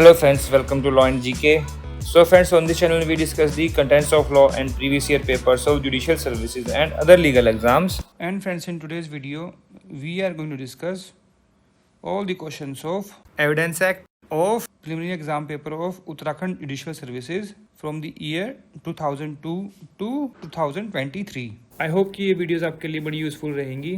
Hello friends, welcome to Law and GK. So friends, on this channel we discuss the contents of law and previous year papers of judicial services and other legal exams. And friends, in today's video we are going to discuss all the questions of Evidence Act of preliminary exam paper of Uttarakhand Judicial Services from the year 2002 to 2023. I hope कि ये videos आपके लिए बड़ी useful रहेंगी,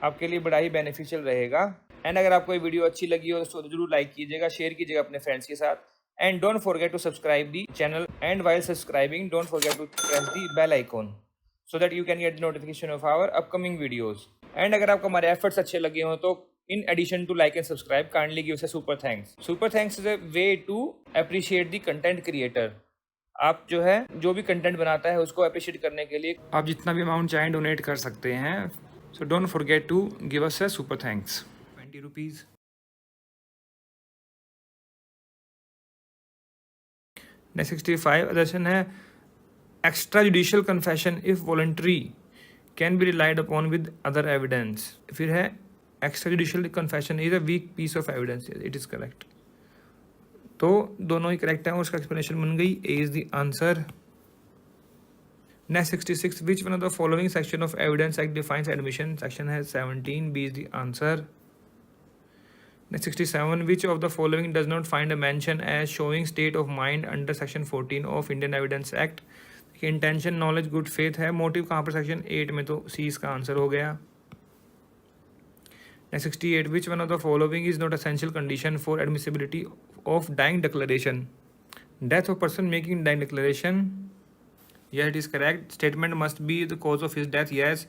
आपके लिए बड़ा ही beneficial रहेगा। एंड अगर आपको ये वीडियो अच्छी लगी हो तो जरूर लाइक कीजिएगा, शेयर कीजिएगा अपने फ्रेंड्स के साथ। And don't forget to subscribe the channel and while subscribing don't forget to press the bell icon so that you can get the notification of our upcoming videos. And अगर आपको हमारे efforts अच्छे लगे हो तो in addition to like and subscribe, kindly give us a super thanks. Super thanks is a way to appreciate the content creator. आप जो है जो भी कंटेंट बनाता है उसको अप्रिशिएट करने के लिए आप जितना भी अमाउंट चाहें डोनेट कर सकते हैं। So don't forget to give us a super thanks. 20 rupees. Next 65 अदर्शन है extra judicial confession if voluntary can be relied upon with other evidence. फिर है extra judicial confession is a weak piece of evidence. It is correct. तो दोनों ही correct है और उसका explanation बन गई। A is the answer. Next 66 which one of the following section of evidence act defines admission. Section है 17। B is the answer. Next 67 which of the following does not find a mention as showing state of mind under section 14 of Indian evidence act. Intention, knowledge, good faith है। Motive कहाँ पर section 8 में, तो सी इसका answer हो गया। Next 68 which one of the following is not essential condition for admissibility of dying declaration? Death of person making dying declaration. Yes, it is correct. Statement must be the cause of his death. Yes.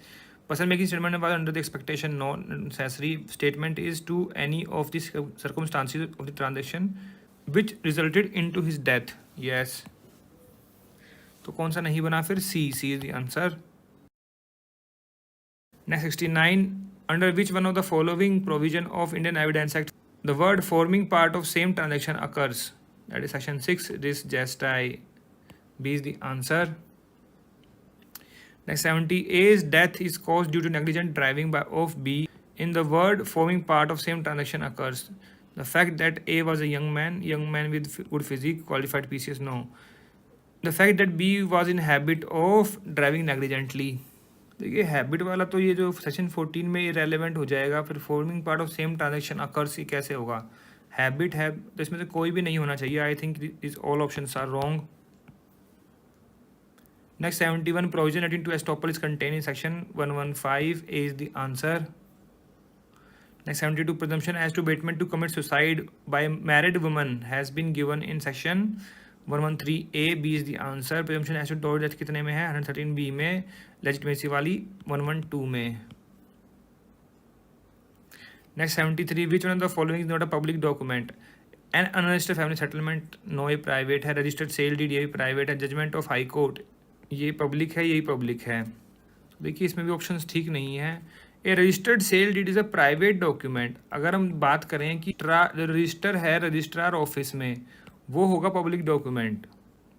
Person making statement was under the expectation, not necessary. Statement is to any of the circumstances of the transaction which resulted into his death. Yes. तो कौन सा नहीं बना फिर? C is the answer. Next 69 under which one of the following provision of Indian Evidence Act the word forming part of same transaction occurs? That is section 6 ris gestae. B is the answer. Next 70 A's death is caused due to negligent driving by of B. In the word forming part of same transaction occurs the fact that A was a young man with good physique, qualified PCS. No. The fact that B was in habit of driving negligently. देखिए habit वाला तो ये जो section 14 में irrelevant हो जाएगा। फिर forming part of same transaction occurs ही कैसे होगा? हैबिट है तो इसमें से कोई भी नहीं होना चाहिए। I think this all options are wrong. Next 71 provision relating to estoppel is contained in section 115. A is the answer. Next 72 presumption as to abatement to commit suicide by a married woman has been given in section 113A. B is the answer. Presumption as to total death कितने में है? 113B में। Legitimacy वाली 112 में। Next 73 which one of the following is not a public document? An unregistered family settlement, no, ये private है। Registered sale deed ये private है। जजमेंट ऑफ हाई कोर्ट ये पब्लिक है, यही पब्लिक है। देखिए इसमें भी ऑप्शंस ठीक नहीं है। A registered sale deed is a private document. अगर हम बात करें कि रजिस्टर है रजिस्ट्रार ऑफिस में, वो होगा पब्लिक डॉक्यूमेंट।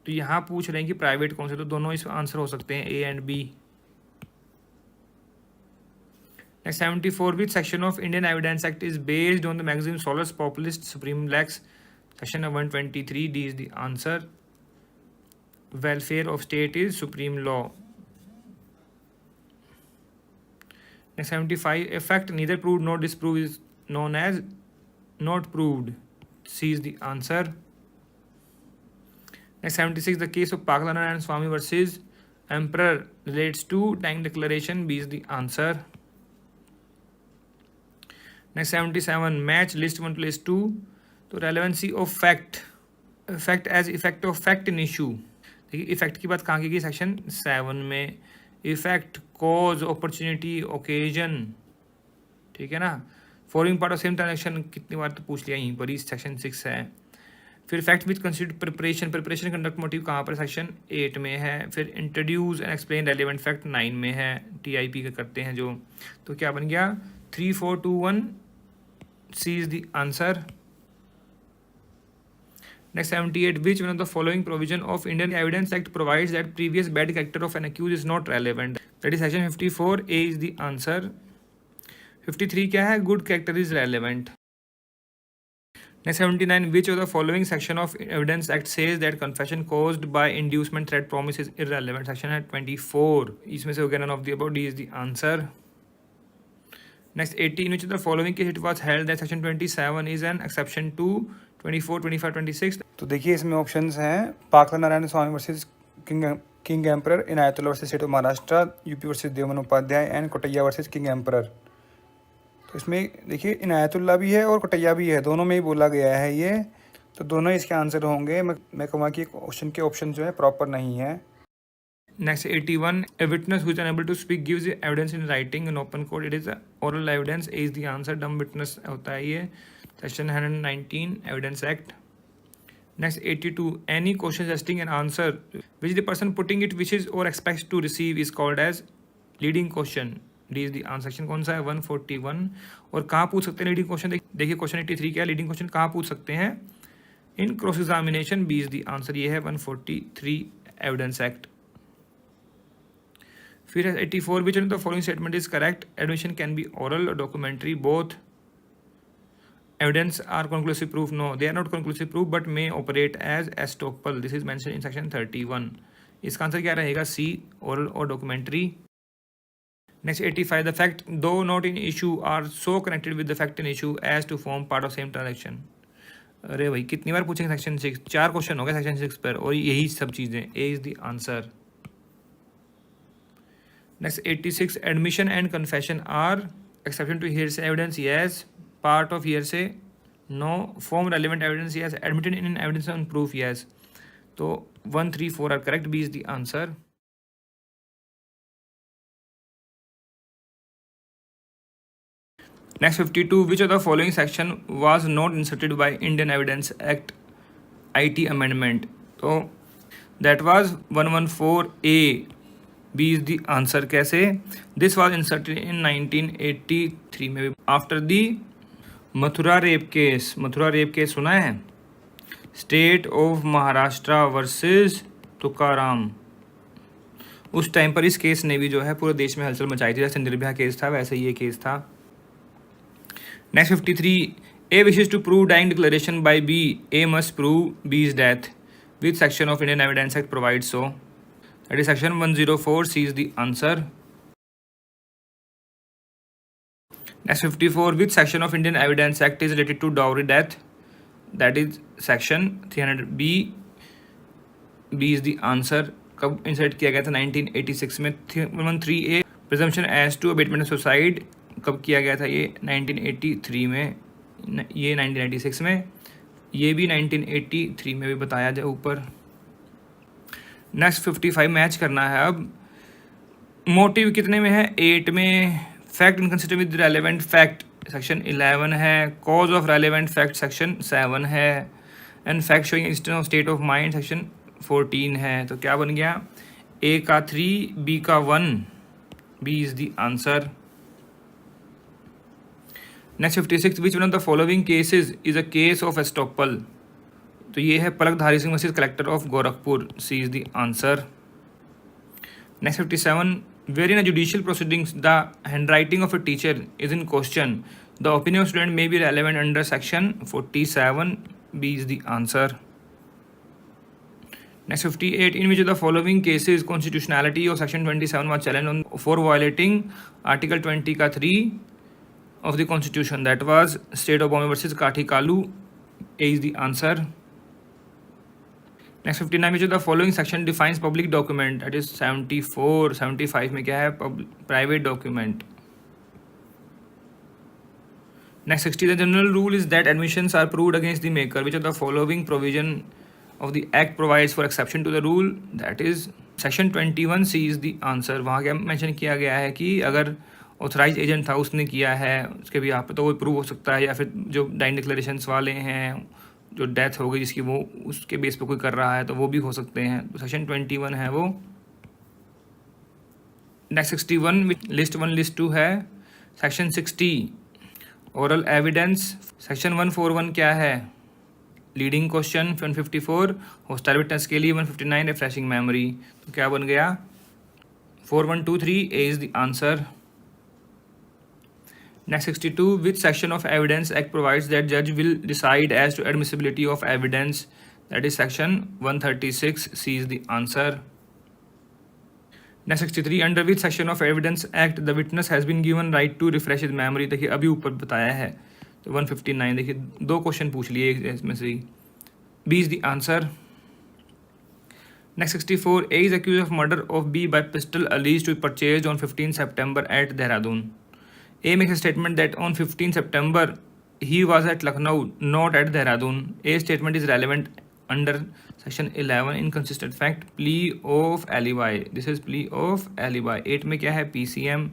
तो यहाँ पूछ रहे हैं कि प्राइवेट कौन से, तो दोनों इस आंसर हो सकते हैं A and B. Next 74 which section of Indian Evidence Act is based on the maxim solus populis supreme lex? Section 123. D is the answer. Welfare of state is supreme law. Next 75 a fact neither proved nor disproved is known as not proved. C is the answer. Next 76 the case of Paklan and Swami versus Emperor relates to dying declaration. B is the answer. Next 77 match list 1 to list 2. तो relevancy of fact as effect of fact in issue। देखिए effect की बात कहाँ की गई? Section 7 में। Effect, cause, opportunity, occasion, ठीक है ना। Following part of same transaction कितनी बार तो पूछ लिया यहीं पर ही, सेक्शन 6 है। फिर fact which consider preparation conduct motive कहाँ पर? सेक्शन 8 में है। फिर introduce and explain relevant fact 9 में है। TIP का करते हैं जो, तो क्या बन गया? 3 4 2 1। C is the answer. Next 78 which one of the following provision of Indian Evidence Act provides that previous bad character of an accused is not relevant? That is section 54. A is the answer. 53 क्या है? Good character is relevant. Next 79, which of the following section of Evidence Act says that confession caused by inducement, threat, promise is irrelevant? Section है 24. इसमें से हो गया none of the above. D is the answer. Next 18, which of the following case it was held that section 27 is an exception to 24, 25, 26? तो देखिए इसमें options हैं Pakala Narayana Swami versus king emperor, Inayatullah versus state of Maharashtra, UP versus Devan Upadhyaya and Kottaya versus king emperor. तो इसमें देखिए इनायतुल्ला भी है और कोटैया भी है, दोनों में ही बोला गया है ये, तो दोनों इसके आंसर होंगे। मैं कहूँगा कि क्वेश्चन के ऑप्शन जो है प्रॉपर नहीं है। Next 81, a witness who is unable to speak gives evidence in writing in open court. It is oral evidence. A is the answer. Dumb witness होता है ये। Section 119 Evidence Act. Next 82, any question suggesting an answer which the person putting it wishes or expects to receive is called as leading question. D is the answer. Section कौन सा है? 141. और कहाँ पूछ सकते हैं leading question? देखिए question 83 क्या है? leading question कहाँ पूछ सकते हैं? In cross examination. B is the answer. ये है 143 Evidence Act. फिर 84, which of the following statement is correct? Admission can be oral or documentary. Both evidence are conclusive proof. No, they are not conclusive proof but may operate as estoppel. This is mentioned in section 31. इसका answer क्या रहेगा? C, oral or documentary. Next 85, the fact though not in issue are so connected with the fact in issue as to form part of same transaction. अरे भाई कितनी बार पूछेंगे section 6? 4 question हो गए section 6 पर और यही सब चीज़ें। A is the answer. Next 86, admission and confession are exception to hearsay evidence. Yes. Part of hearsay. No. Form relevant evidence. Yes. Admitted in evidence on proof. Yes. So 1, 3, 4 are correct. B is the answer. Next 52, which of the following section was not inserted by Indian Evidence Act IT amendment? So that was 114A. B is the answer. कैसे? This was inserted in 1983 में भी after the Mathura rape case. Mathura rape case सुना है? State of Maharashtra versus Tukaram. उस time पर इस case ने भी जो है पूरे देश में हलचल मचाई थी। जैसे निर्भया केस था वैसे ये केस था। Next 53, A wishes to prove dying declaration by B. A must prove B's death. Which section of Indian Evidence Act provides so? That is section 104. C is the answer. Next 54, which section of Indian Evidence Act is related to dowry death? That is section 300B. B is the answer. कब insert किया गया था? 1986 में। 113A, presumption as to abatement of suicide कब किया गया था? ये 1983 में, ये 1996 में, ये भी 1983 में भी बताया जाए ऊपर। नेक्स्ट 55 मैच करना है अब। मोटिव कितने में है? 8 में। Fact inconsistent with relevant fact section 11 है। Cause of relevant fact section 7 है। And fact showing instant of state of mind section 14 है। तो क्या बन गया? A का 3, B का 1। B is the answer. Next 56, which one of the following cases is a case of estoppel? तो ये है पलक धारी Singh versus collector of Gorakhpur. C is the answer. Next 57, wherein a judicial proceedings the handwriting of a teacher is in question, the opinion of student may be relevant under section 47. B is the answer. Next 58, in which of the following cases constitutionality of section 27 was challenged for violating article 20 का 3 of the constitution? That was state of Bombay versus Kathi Kalu. A is the answer. Next 59, which of the following section defines public document? That is 74. 75 में क्या है? Private document. Next 60, the general rule is that admissions are proved against the maker. Which of the following provision of the act provides for exception to the rule? That is section 21. C is the answer. वहाँ क्या mention किया गया है कि अगर authorise agent था उसने किया है उसके भी यहाँ पे तो वो प्रूव हो सकता है, या फिर जो डाइंग डिक्लेरेशंस वाले हैं जो डेथ हो गई जिसकी वो उसके बेस पे कोई कर रहा है तो वो भी हो सकते हैं। तो सेक्शन 21 है वो। नेक्स्ट 61 लिस्ट 1 लिस्ट 2 है। Section 60 oral evidence. सेक्शन 141 क्या है? Leading question. 154 हॉस्टाइल विटनेस के लिए। 159 रिफ्रेशिंग मेमोरी। तो क्या बन गया? 4123। A is the answer. Next 62, which section of Evidence Act provides that judge will decide as to admissibility of evidence? That is section 136. C is the answer. Next 63, under which section of Evidence Act the witness has been given right to refresh his memory? देखिए अभी ऊपर बताया है, तो 159, देखिए 2 question पूछ लिए इसमें से ही. B is the answer. Next 64, A is accused of murder of B by pistol alleged to be purchased on 15 September at Dehradun. A makes a statement that on 15 September he was at Lucknow, not at Dehradun. A statement is relevant under section 11 inconsistent fact, plea of alibi. This is plea of alibi. 8 में क्या है? PCM.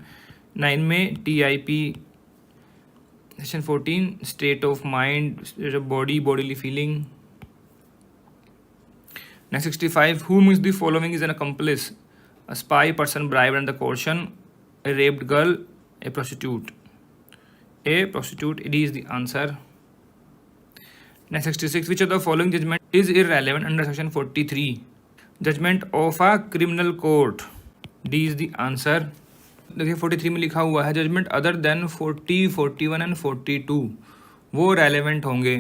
9 में TIP. Section 14 state of mind, body, bodily feeling. Next 65, whom is the following is an accomplice? A spy, person bribed under coercion, a raped girl, a prostitute. A prostitute. It is the answer. Next 66, which of the following judgment is irrelevant under section 43? Judgment of a criminal court. D is the answer. देखिए 43 में लिखा हुआ है judgement other than 40, 41 and 42 वो relevant होंगे,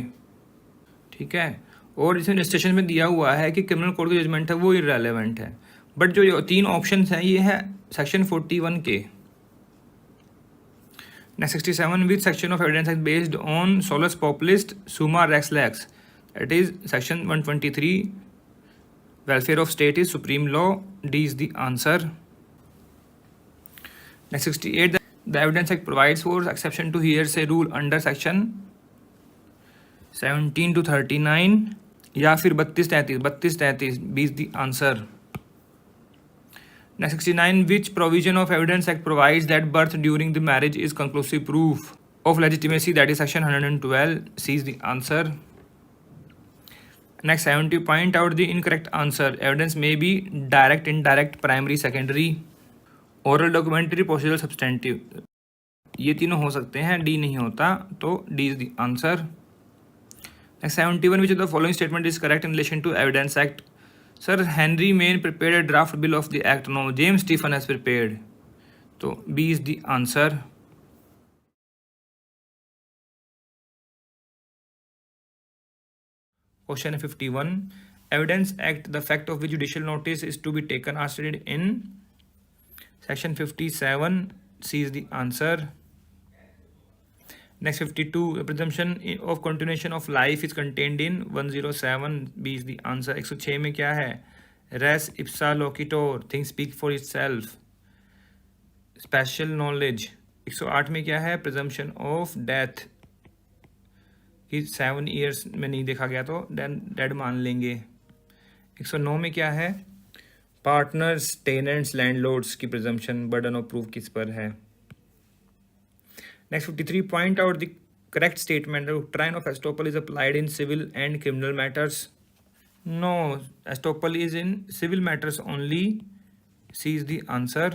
ठीक है. और इसमें रजिस्ट्रेशन में दिया हुआ है कि क्रिमिनल कोर्ट की जजमेंट है वो इररेलेवेंट है. बट जो 3 ऑप्शन हैं ये है सेक्शन 41 के. Next 67, which section of evidence is based on solus populis summa res lex? That is section 123. Welfare of state is supreme law. D is the answer. Next 68, the Evidence Act provides for exception to hearsay rule under section 17 to 39 या फिर 32-33. B is the answer. Next 69, which provision of Evidence Act provides that birth during the marriage is conclusive proof of legitimacy? That is section 112. C is the answer. Next 70, point out the incorrect answer. Evidence may be direct, indirect, primary, secondary, oral, documentary, procedural, substantive. ये तीनों हो सकते हैं, D नहीं होता, तो D is the answer. Next 71, which of the following statement is correct in relation to Evidence Act? Sir, Henry Maine prepared a draft bill of the act. No, James Stephen has prepared. So B is the answer. Question 51. Evidence Act, the fact of which judicial notice is to be taken are stated in section 57. C is the answer. Next 52, the presumption of continuation of life is contained in 107. B is the answer. 106 में क्या है? Res ipsa loquitur, things speak for itself. Special knowledge. 108 में क्या है? Presumption of death. कि 7 years में नहीं देखा गया तो डेड मान लेंगे. 109 में क्या है? पार्टनर्स, टेनेंट्स, लैंडलॉर्ड्स की presumption, burden of proof किस पर है? Next 53, point out the correct statement. The doctrine of estoppel is applied in civil and criminal matters. No, estoppel is in civil matters only. C is the answer.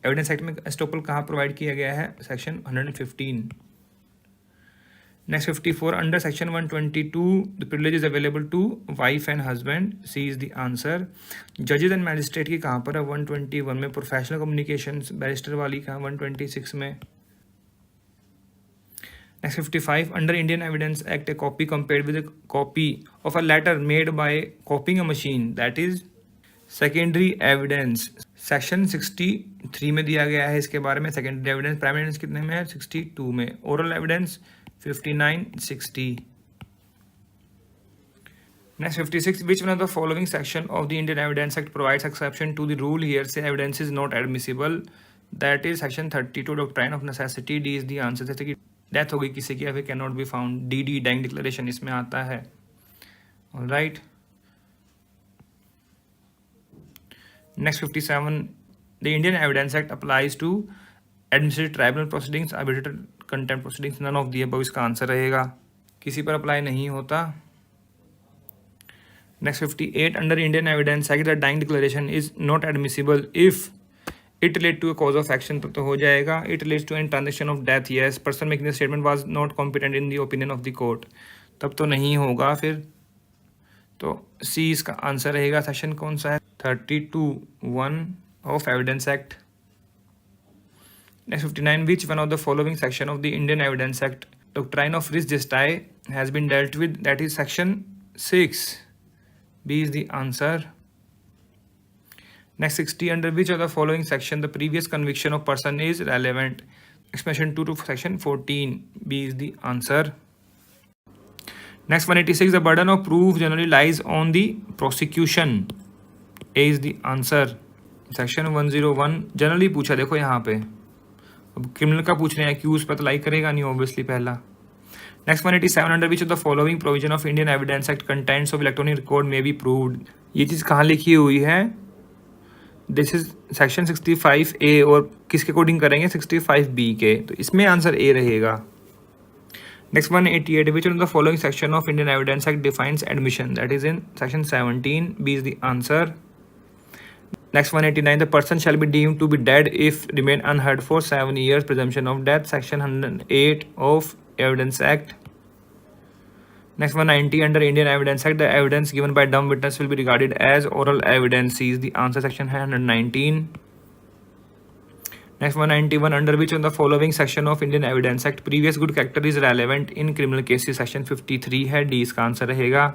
Evidence Act में estoppel कहाँ provide किया गया है? Section 115. Next 54, under section 122, the privilege is available to wife and husband. C is the answer. Judges and magistrate की कहाँ पर है? 121 में. Professional communications बैरिस्टर वाली कहाँ? 126 में. Next 55, under Indian Evidence Act, a copy compared with a copy of a letter made by copying a machine, that is secondary evidence. Section 63 में दिया गया है इसके बारे में. Secondary evidence, primary evidence कितने में है? 62 में. Oral evidence 59, 60. Next 56, which one of the following section of the Indian Evidence Act provides exception to the rule hearsay evidence is not admissible? That is section 32, doctrine of necessity. D is the answer. जैसे कि death हो गई किसी की, अभी can not be found. D dying declaration इसमें आता है. Alright. Next 57, the Indian evidence act applies to administrative tribunal proceedings, arbitrator contempt proceedings. None of the above इसका आंसर रहेगा. किसी पर अप्लाई नहीं होता. Next 58, under Indian evidence act the dying declaration is not admissible if it relate to a cause of action, तो हो जाएगा. It relates to an transaction of death. Yes. Person making the statement was not competent in the opinion of the court, तब तो नहीं होगा. फिर तो सी इसका आंसर रहेगा. सेक्शन कौन सा है? 32(1) of evidence act. Next 59, which one of the following section of the Indian Evidence Act doctrine of res gestae has been dealt with? That is section 6. B is the answer. Next 60, under which of the following section the previous conviction of person is relevant? Expansion 2 to section 14. B is the answer. Next 186, the burden of proof generally lies on the prosecution. A is the answer. Section 101 generally पूछा, देखो यहाँ पे अब criminal का पूछ रहे हैं, accused पर तो लाइक करेगा नहीं ऑब्वियसली पहला. Next 187, under which of the following provision of Indian evidence act contents of electronic record may be proved. ये चीज़ कहाँ लिखी हुई है? दिस इज सेक्शन 65A और किसके अकॉर्डिंग करेंगे? 65B के. तो इसमें आंसर ए रहेगा. Next 188, which of the following section of Indian evidence act defines admission? That is in section 17. B is the answer. Next 189, the person shall be deemed to be dead if remain unheard for 7 years. Presumption of death. Section 108 of Evidence Act. Next 190, under Indian Evidence Act, the evidence given by dumb witness will be regarded as oral evidence. C is the answer. Section 119. Next 191, under which of the following section of Indian Evidence Act previous good character is relevant in criminal cases? Section 53 है. D इसका answer रहेगा.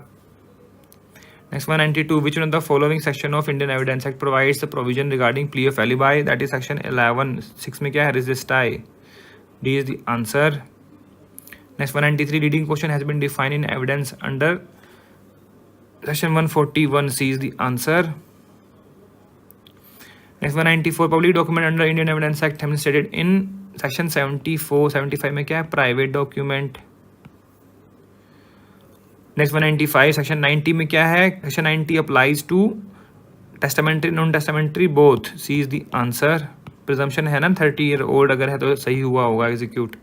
Next 192, which one of the following section of Indian Evidence Act provides the provision regarding plea of alibi? That is section 11. 6 में क्या है? Res gestae. D is the answer. Next 193, leading question has been defined in evidence under section 141. C is the answer. Next 194, public document under Indian Evidence Act has been stated in section 74. 75 में क्या है? Private document. Next 195, section 90 में क्या है? Section 90 applies to testamentary non testamentary both. C is the answer. Presumption है ना 30 year old अगर है तो सही हुआ होगा execute.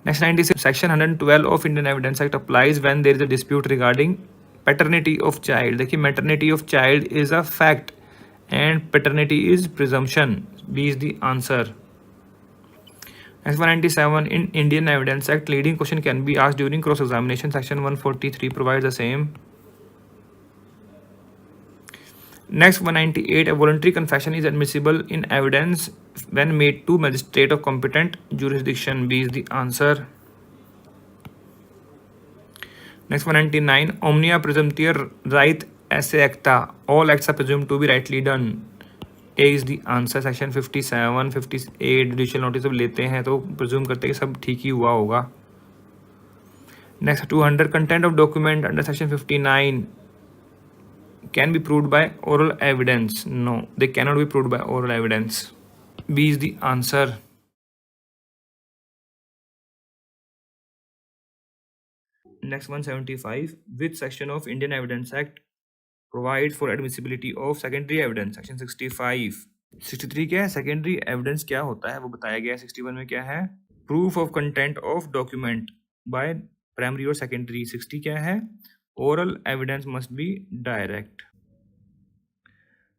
Next 96, section 112 of Indian evidence act applies when there is a dispute regarding paternity of child. देखिए maternity of child is a fact and paternity is presumption. B is the answer. Next 197, in Indian Evidence Act, leading question can be asked during cross examination. Section 143 provides the same. Next 198, a voluntary confession is admissible in evidence when made to magistrate of competent jurisdiction. B is the answer. Next 199, omnia presumptior right esse acta. All acts are presumed to be rightly done. A is the answer. Section 57, 58 judicial notice जब लेते हैं तो presume करते हैं कि सब ठीक ही हुआ होगा. Next 200, content of document under section 59 can be proved by oral evidence. No, they can not be proved by oral evidence. B is the answer. Next 175, which section of Indian evidence act provide for admissibility of secondary evidence? Section 65. 63 क्या है? Secondary evidence क्या होता है वो बताया गया है. 61 में क्या है? Proof of content of document by primary और सेकेंडरी. 60 क्या है? Oral evidence must be direct.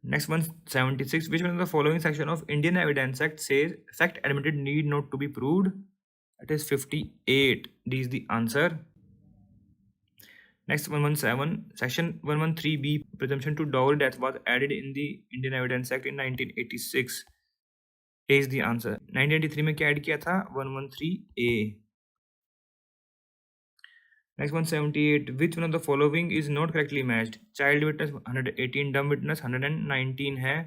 Next 176, which one of the following section of Indian evidence act says fact admitted need not to be proved? That is 58. D is the answer. Next 117, section 113B, presumption to dowry that was added in the Indian Evidence Act in 1986. A is the answer. 1983 में क्या add किया था? 113A. Next 178, which one of the following is not correctly matched? Child witness 118, dumb witness 119 है,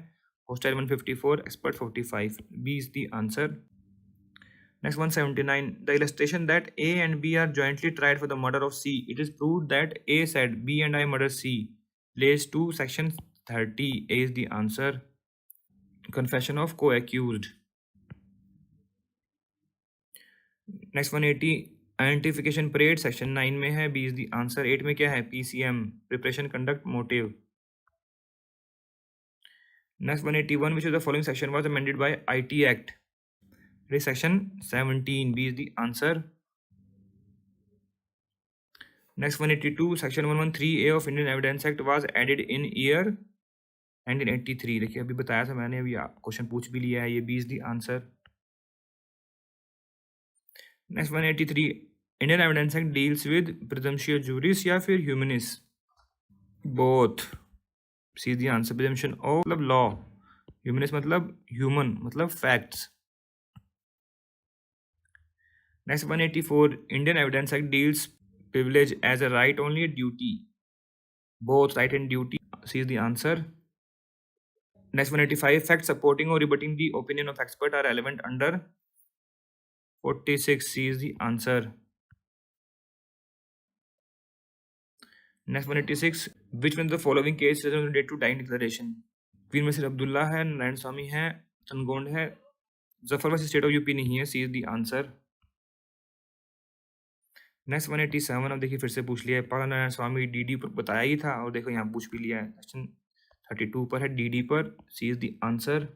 hostile 154, expert 45. B is the answer. Next 179, the illustration that A and B are jointly tried for the murder of C. It is proved that A said B and I murdered C. Lays to section 30. A is the answer. Confession of co-accused. Next 180, identification parade section 9 में है. B is the answer. 8 में क्या है? PCM, preparation, conduct, motive. Next 181, which of the following section was amended by IT Act? It is section 17. B is the answer. Next 182, section 113A of Indian Evidence Act was added in year 1983. देखिए अभी बताया था मैंने, अभी question पूछ भी लिया है ये. B is the answer. Next 183, Indian Evidence Act deals with presumptio juris या फिर humanis? Both. C is the answer. Presumption of मतलब law, humanis मतलब human मतलब facts. Next 184, Indian Evidence Act deals privilege as a right only a duty. Both right and duty. C is the answer. Next 185, facts supporting or rebutting the opinion of expert are relevant under 46. C is the answer. Next 186, which one of the following case is related to dying declaration? वीर मसीर अब्दुल्ला है, नारायण स्वामी है, चंदगोंड है, Zafar versus state of UP नहीं है. सी is the answer. Next 187, अब देखिए फिर से पूछ लिया है. पाल नारायण स्वामी डीडी पर बताया ही था और देखो यहाँ पूछ भी लिया है. क्वेश्चन 32 पर है, डीडी पर. C is the answer.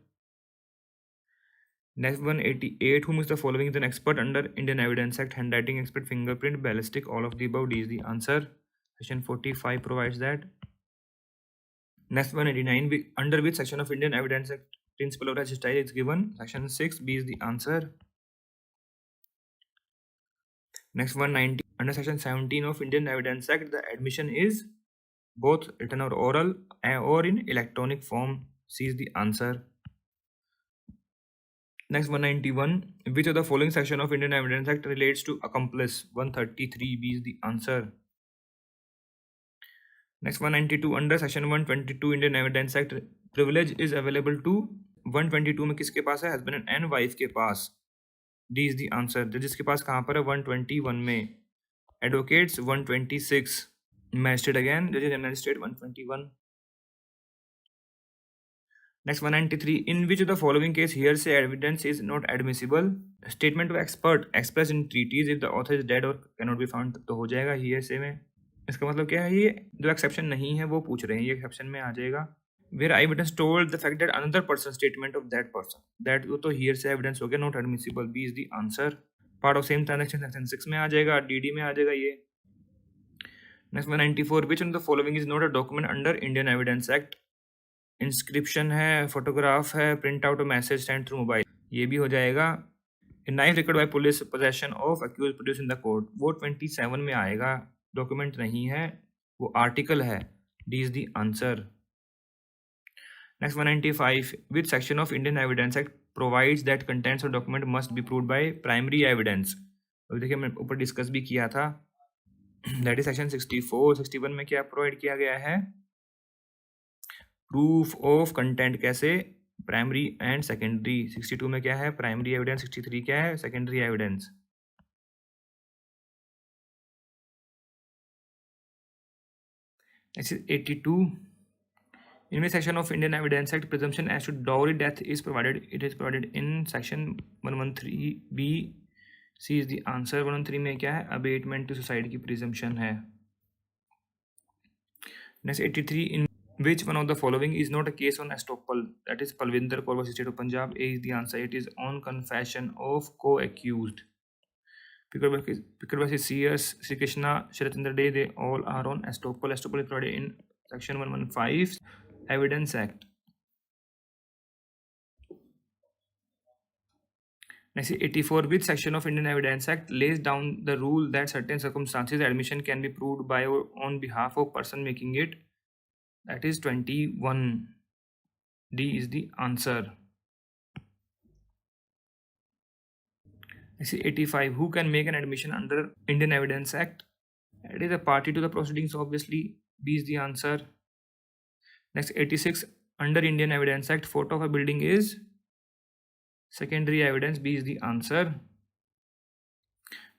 Next 188, whom is the following is an expert under Indian Evidence Act? Handwriting expert, fingerprint, ballistic, all of the above. D is the answer. Section 45 provides that. Next 189, under which section of Indian Evidence Act principle of registry is given? Section 6. B is the answer. Next 190, under section 17 of Indian Evidence Act, the admission is both written or oral or in electronic form. C is the answer. Next 191, which of the following section of Indian Evidence Act relates to accomplice? 133. B is the answer. Next 192, under section 122 Indian Evidence Act, privilege is available to 122 में किसके पास है? Husband and wife के पास. D is the answer. जजेस के पास कहाँ पर है? 121 में. एडवोकेट्स 126. मैजिस्ट्रेट अगेन, जजेस and magistrate 121. Next 193, in which of the following case hearsay evidence is not admissible? Statement of expert expressed in treatise if the author is dead or cannot be found, तो हो जाएगा hearsay में. इसका मतलब क्या है? ये जो एक्सेप्शन नहीं है वो पूछ रहे हैं, ये एक्सेप्शन में आ जाएगा. Where eyewitness told the fact that another person statement of that person, that वो तो hearsay evidence हो गया, not admissible. B is the answer. Part of same transaction section 6 में आ जाएगा, DD में आ जाएगा ये. Next 194, which one of the following is not a document under Indian Evidence Act? Inscription है, फोटोग्राफ है, print out message send through mobile, ये भी हो जाएगा. Knife record by police possession of accused produce in the court, वो 27 में आएगा. Document नहीं है, वो आर्टिकल है. D is the answer. Next 195, which section of Indian evidence act provides that contents of document must be proved by primary evidence? अभी देखिए मैंने ऊपर डिस्कस भी किया था, दैट इज सेक्शन 64. 61 में क्या प्रोवाइड किया गया है? प्रूफ ऑफ कंटेंट कैसे? Primary and secondary. 62 में क्या है? Primary evidence. 63 क्या है? Secondary evidence. Next is 82. In which section of Indian Evidence Act presumption as to dowry death is provided? It is provided in section 113B. C is the answer. 113 में क्या है? Abetment to suicide की presumption है. Next 83, in which one of the following is not a case on estoppel? That is Palvinder Kaur versus State of Punjab. A is the answer. It is on confession of co-accused. Picker versus CS, Sri Krishna, Sharathindra Day, they all are on estoppel. Estoppel is provided in section 115 Evidence Act. Next 84, which section of Indian Evidence Act lays down the rule that certain circumstances admission can be proved by or on behalf of person making it? That is 21. D is the answer. Next 85, who can make an admission under Indian Evidence Act? It is a party to the proceedings, obviously. B is the answer. Next 86, under Indian Evidence Act, photo of a building is secondary evidence. B is the answer.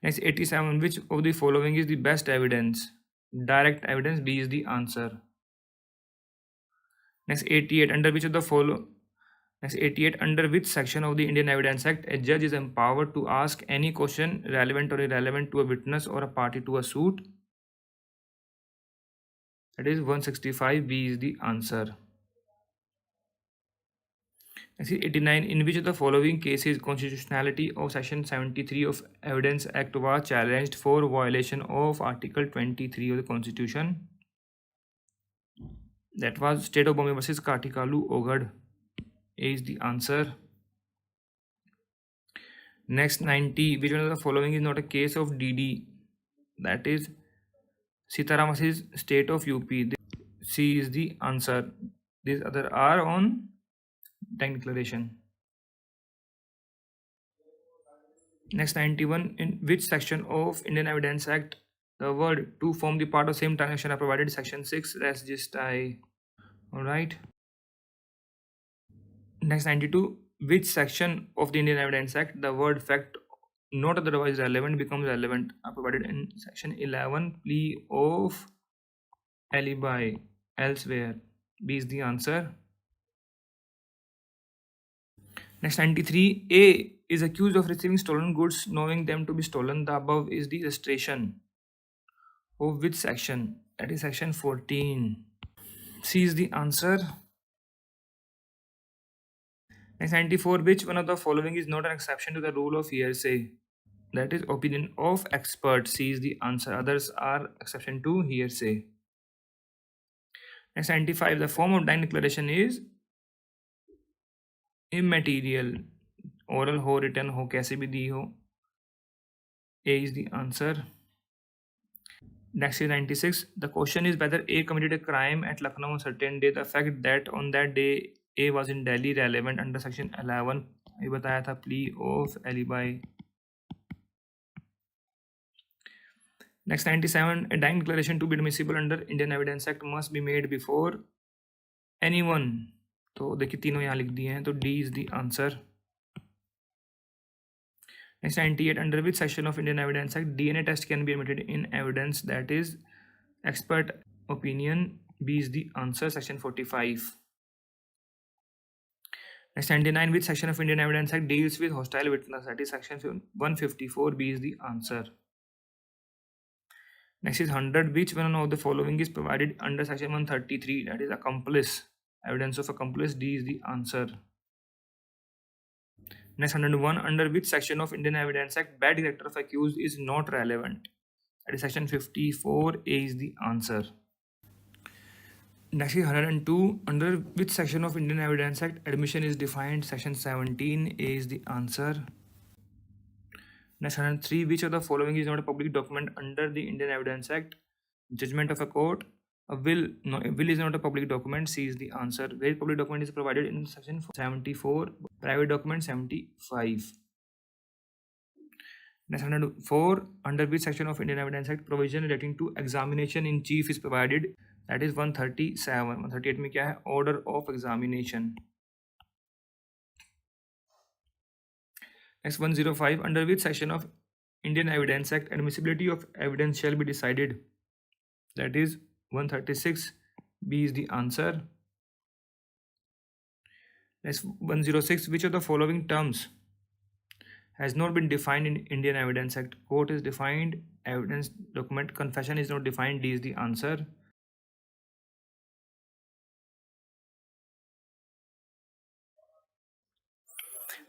Next 87, which of the following is the best evidence? Direct evidence. B is the answer. Next 88, under which of the follow? Next 88, under which section of the Indian Evidence Act a judge is empowered to ask any question relevant or irrelevant to a witness or a party to a suit? That is 165. B is the answer. Next 89, in which of the following cases constitutionality of section 73 of Evidence Act was challenged for violation of Article 23 of the Constitution? That was State of Bombay versus Katikalu Ogad. A is the answer. Next 90, which one of the following is not a case of DD? That is Sitaram versus State of UP. C is the answer. These other are on dying declaration. Next 91, in which section of Indian Evidence Act the word to form the part of same transaction are provided? Section 6. That's just alright. Next 92, which section of the Indian Evidence Act the word fact not otherwise relevant becomes relevant are provided? In section 11, plea of alibi elsewhere. B is the answer. Next 93, A is accused of receiving stolen goods knowing them to be stolen. The above is the illustration of which section? That is section 14. C is the answer. Next 94, which one of the following is not an exception to the rule of hearsay? That is opinion of expert. C is the answer. Others are exception to hearsay. Next 95, the form of dying declaration is immaterial. Oral हो, written हो, कैसे भी दी हो. A is the answer. Next is 96. The question is whether A committed a crime at Lucknow on a certain day. The fact that on that day A was in Delhi relevant under section 11. ये बताया था plea of alibi. Next 97. A dying declaration to be admissible under Indian Evidence Act must be made before anyone. तो देखिए तीनों यहाँ लिख दिए हैं तो D is the answer. Next 98, under which section of Indian Evidence Act DNA test can be admitted in evidence? That is expert opinion. B is the answer. Section 45. Next 99, which section of Indian Evidence Act deals with hostile witness? That is section 154. B is the answer. Next is 100, which one of the following is provided under section 133? That is accomplice. Evidence of accomplice. D is the answer. Next 101, under which section of Indian Evidence Act bad character of accused is not relevant? That is section 54. A is the answer. Next is 102, under which section of Indian Evidence Act admission is defined? Section 17. A is the answer. Next 103, which of the following is not a public document under the Indian Evidence Act? Judgment of a court. A will is not a public document. C is the answer. Where public document is provided in section 74, private document 75. Next 104, under which section of Indian Evidence Act provision relating to examination in chief is provided? That is 137. 138 में क्या है? Order of examination. Next 105, under which section of Indian Evidence Act admissibility of evidence shall be decided? That is 136. B is the answer. Next 106, which of the following terms has not been defined in Indian Evidence Act? Court is defined, evidence document, confession is not defined. D is the answer.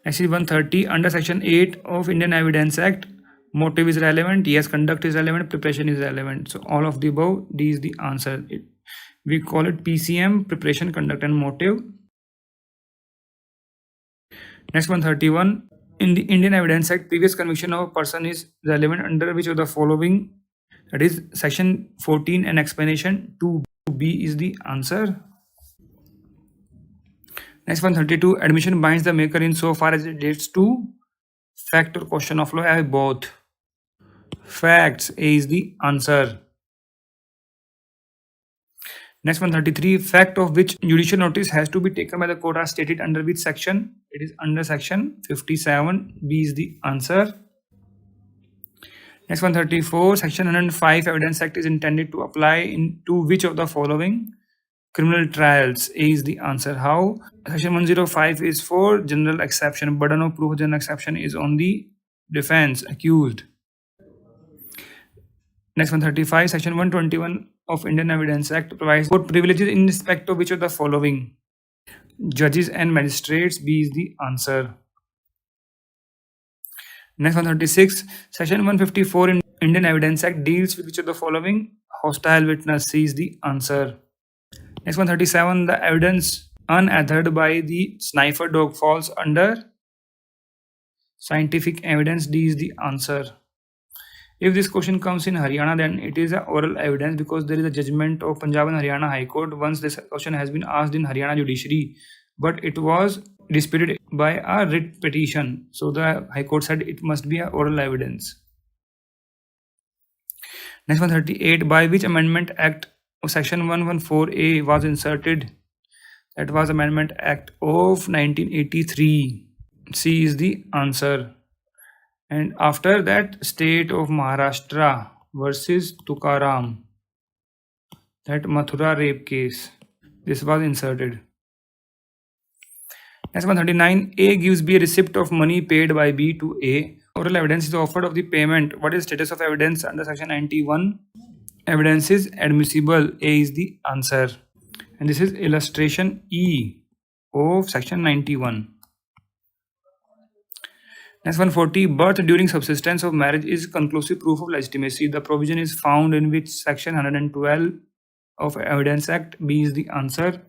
Next is 130, under section 8 of Indian Evidence Act, motive is relevant. Yes, conduct is relevant, preparation is relevant. So all of the above. D is the answer. We call it PCM, preparation, conduct and motive. Next 131, in the Indian Evidence Act, previous conviction of a person is relevant under which of the following? That is section 14 and explanation 2B is the answer. Next 132, admission binds the maker in so far as it relates to fact or question of law. I have both. Facts. A is the answer. Next 133, fact of which judicial notice has to be taken by the court are stated under which section? It is under section 57. B is the answer. Next 134, section 105 Evidence Act is intended to apply to which of the following? Criminal trials. A is the answer. How? Section 105 is for general exception. Burden of proof of general exception is on the defense, accused. Next 135, section 121 of Indian Evidence Act provides for privileges in respect of which of the following? Judges and magistrates. B is the answer. Next 136, section 154 in Indian Evidence Act deals with which of the following? Hostile witness. C is the answer. Next 137, the evidence unearthed by the sniffer dog falls under scientific evidence. D is the answer. If this question comes in Haryana, then it is a oral evidence because there is a judgment of Punjab and Haryana High Court. Once this question has been asked in Haryana judiciary, but it was disputed by a writ petition. So the High Court said it must be a oral evidence. Next 138, by which Amendment Act of Section 114A was inserted? That was Amendment Act of 1983. C is the answer. And after that, State of Maharashtra versus Tukaram, that Mathura rape case, this was inserted. Next 139, A gives B a receipt of money paid by B to A. Oral evidence is offered of the payment. What is the status of evidence under section 91? Evidence is admissible. A is the answer. And this is illustration E of section 91. Next 140, birth during subsistence of marriage is conclusive proof of legitimacy. The provision is found in which section 112 of Evidence Act? B is the answer.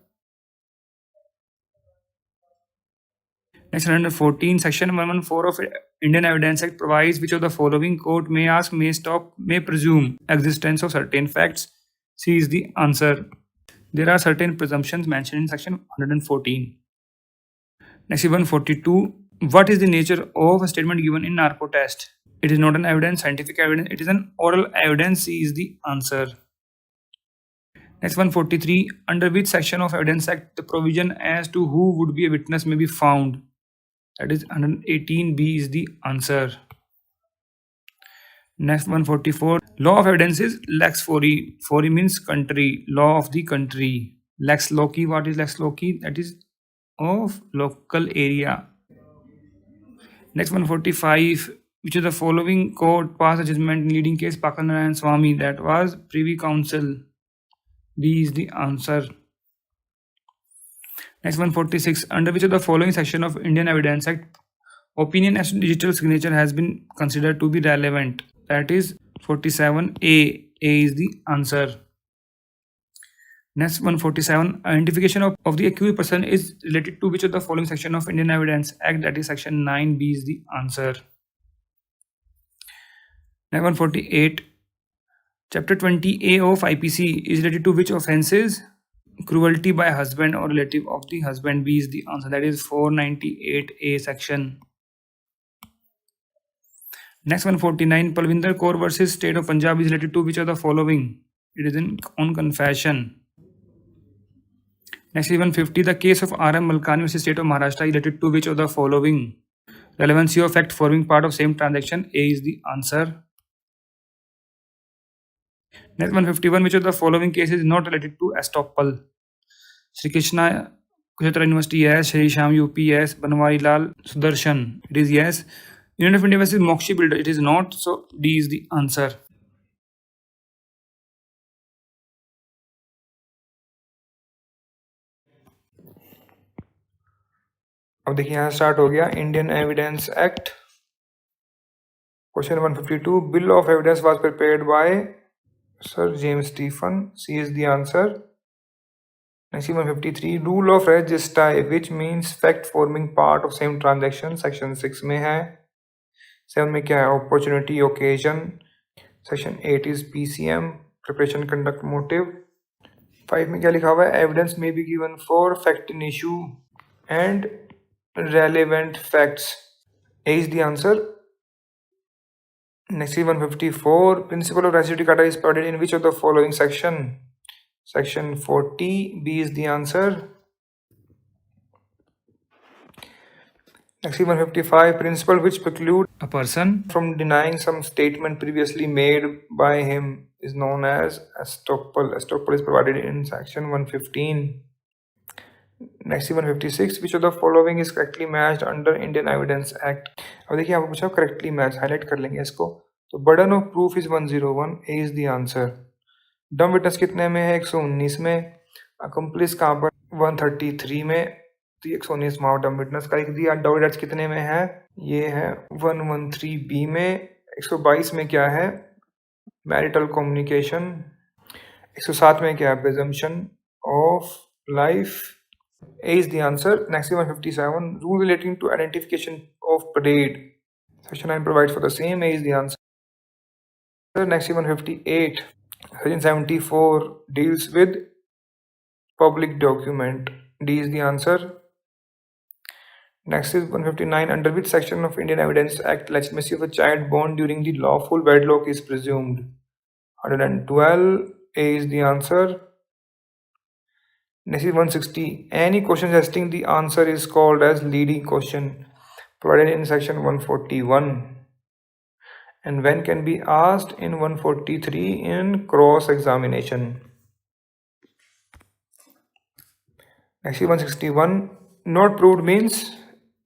Next 114, section 114 of Indian Evidence Act provides which of the following: court may ask, may stop, may presume existence of certain facts. C is the answer. There are certain presumptions mentioned in section 114. Next 142, what is the nature of a statement given in narco test? It is not an evidence, scientific evidence, it is an oral evidence. C is the answer. Next 143, under which section of Evidence Act the provision as to who would be a witness may be found? That is 118B is the answer. Next 144, law of evidence is lex fori. Fori means country, law of the country. Lex loci, what is lex loci? That is of local area. Next 145, which of the following court passed a judgment in leading case Pakal Narayan Swamy? That was Privy Council. B is the answer. Next 146, under which of the following section of Indian Evidence Act opinion as to digital signature has been considered to be relevant? That is 47A. A is the answer. Next 147, identification of the accused person is related to which of the following section of Indian Evidence Act? That is section 9. B is the answer. Next 148, chapter 20A of IPC is related to which offences? Cruelty by husband or relative of the husband. B is the answer. That is 498A section. Next 149, Palvinder Kaur versus State of Punjab is related to which of the following? It is on confession. Next 150, the case of R.M. Malkani versus State of Maharashtra is related to which of the following? Relevancy of fact forming part of same transaction. A is the answer. Next 151, which of the following cases is not related to estoppel? Sri Krishna Kshetra University, yes. Shri Sham UP, yes. Banwari Lal Sudarshan, it is yes. Union of India versus Mokshi Builder, it is not. So D is the answer. अब देखिए यहाँ start हो गया Indian evidence act. Question 152, bill of evidence was prepared by sir James Stephen. C is the answer. Next 153, rule of res gestae which means fact forming part of same transaction. Section 6 में है. 7 में क्या है? Opportunity occasion. Section 8 is PCM, preparation conduct motive. 5 में क्या लिखा हुआ है? Evidence may be given for fact in issue and relevant facts. A is the answer. Next 154, principle of res judicata is provided in which of the following section? Section 40. B is the answer. Next 155, principle which preclude a person from denying some statement previously made by him is known as estoppel. Estoppel is provided in section 115. Next 156, which of the following is correctly matched under Indian evidence act. अब देखिए आपको पूछा correctly match, highlight कर लेंगे इसको. तो burden of proof is 101. A is the answer. डम witness कितने में है? 119 में. अकम्प्लिस कहाँ पर? 133 में. तो 119 माओ डम विटनेस का लिख दिया. डाउट डेट्स कितने में है? ये है 113B में. 122 में क्या है? Marital communication. 107 में क्या है? Presumption of life. A is the answer. Next 157, rule relating to identification of parade. Section 9 provides for the same. A is the answer. Next 158, Section 74 deals with public document. D is the answer. Next is 159. Under which section of Indian Evidence Act legitimacy of a child born during the lawful wedlock is presumed? 112. A is the answer. Next is 160. Any question suggesting the answer is called as leading question, provided in section 141. And when can be asked in 143 in cross examination. Next is 161. Not proved means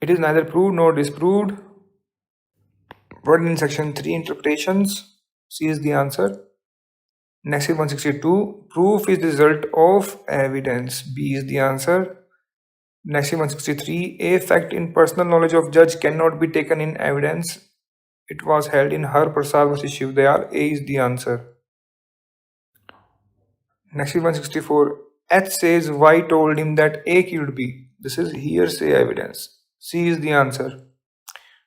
it is neither proved nor disproved, provided in section 3 interpretations. C is the answer. Next is 162. Proof is the result of evidence. B is the answer. Next is 163. A fact in personal knowledge of judge cannot be taken in evidence. It was held in Har Prasad versus Shiv Dayal. A is the answer. Next is 164. H says Y told him that A killed B. This is hearsay evidence. C is the answer.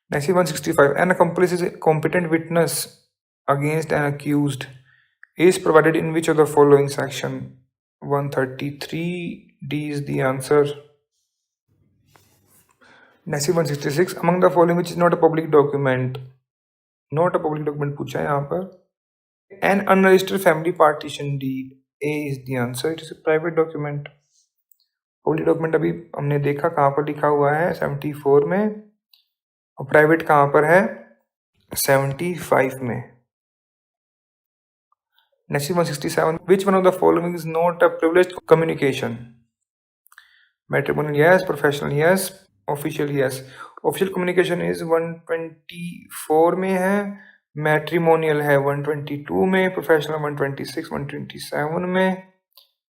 Next is 165. An accomplice is a competent witness against an accused. Is provided in which of the following section? 133. D is the answer. Next is 166. Among the following which is not a public document? Not a public document पूछा है यहाँ पर. An unregistered family partition deed. A is the answer. It is a private document. Public document अभी हमने देखा कहाँ पर लिखा हुआ है 74 में, और प्राइवेट कहाँ पर है 75 में. Next is 167. Which one of the following is not a privileged communication? Matrimonial yes, professional yes, official yes. Official communication is 124 में है, मैट्रिमोनियल है 122 में, प्रोफेशनल 126, 127 में,